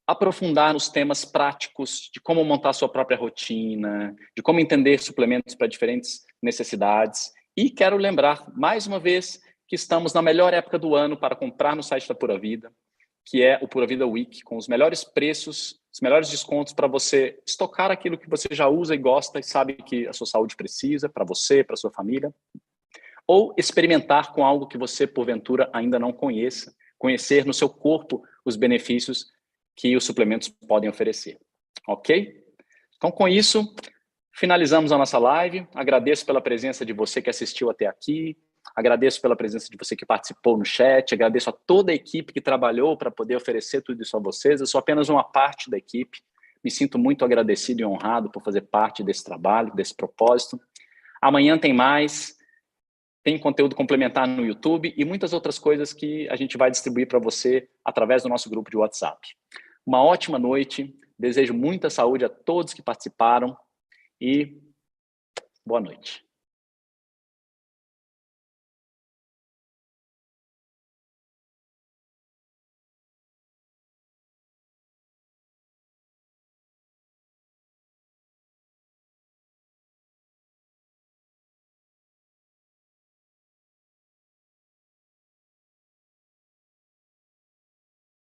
aprofundar nos temas práticos de como montar sua própria rotina, de como entender suplementos para diferentes necessidades. E quero lembrar, mais uma vez, que estamos na melhor época do ano para comprar no site da Pura Vida, que é o Pura Vida Week, com os melhores preços, os melhores descontos para você estocar aquilo que você já usa e gosta e sabe que a sua saúde precisa, para você, para sua família. Ou experimentar com algo que você, porventura, ainda não conheça, conhecer no seu corpo os benefícios que os suplementos podem oferecer. Ok? Então, com isso, finalizamos a nossa live. Agradeço pela presença de você que assistiu até aqui, Agradeço pela presença de você que participou no chat, agradeço a toda a equipe que trabalhou para poder oferecer tudo isso a vocês. Eu sou apenas uma parte da equipe. Me sinto muito agradecido e honrado por fazer parte desse trabalho, desse propósito. Amanhã tem mais, tem conteúdo complementar no YouTube e muitas outras coisas que a gente vai distribuir para você através do nosso grupo de WhatsApp. Uma ótima noite, desejo muita saúde a todos que participaram e boa noite.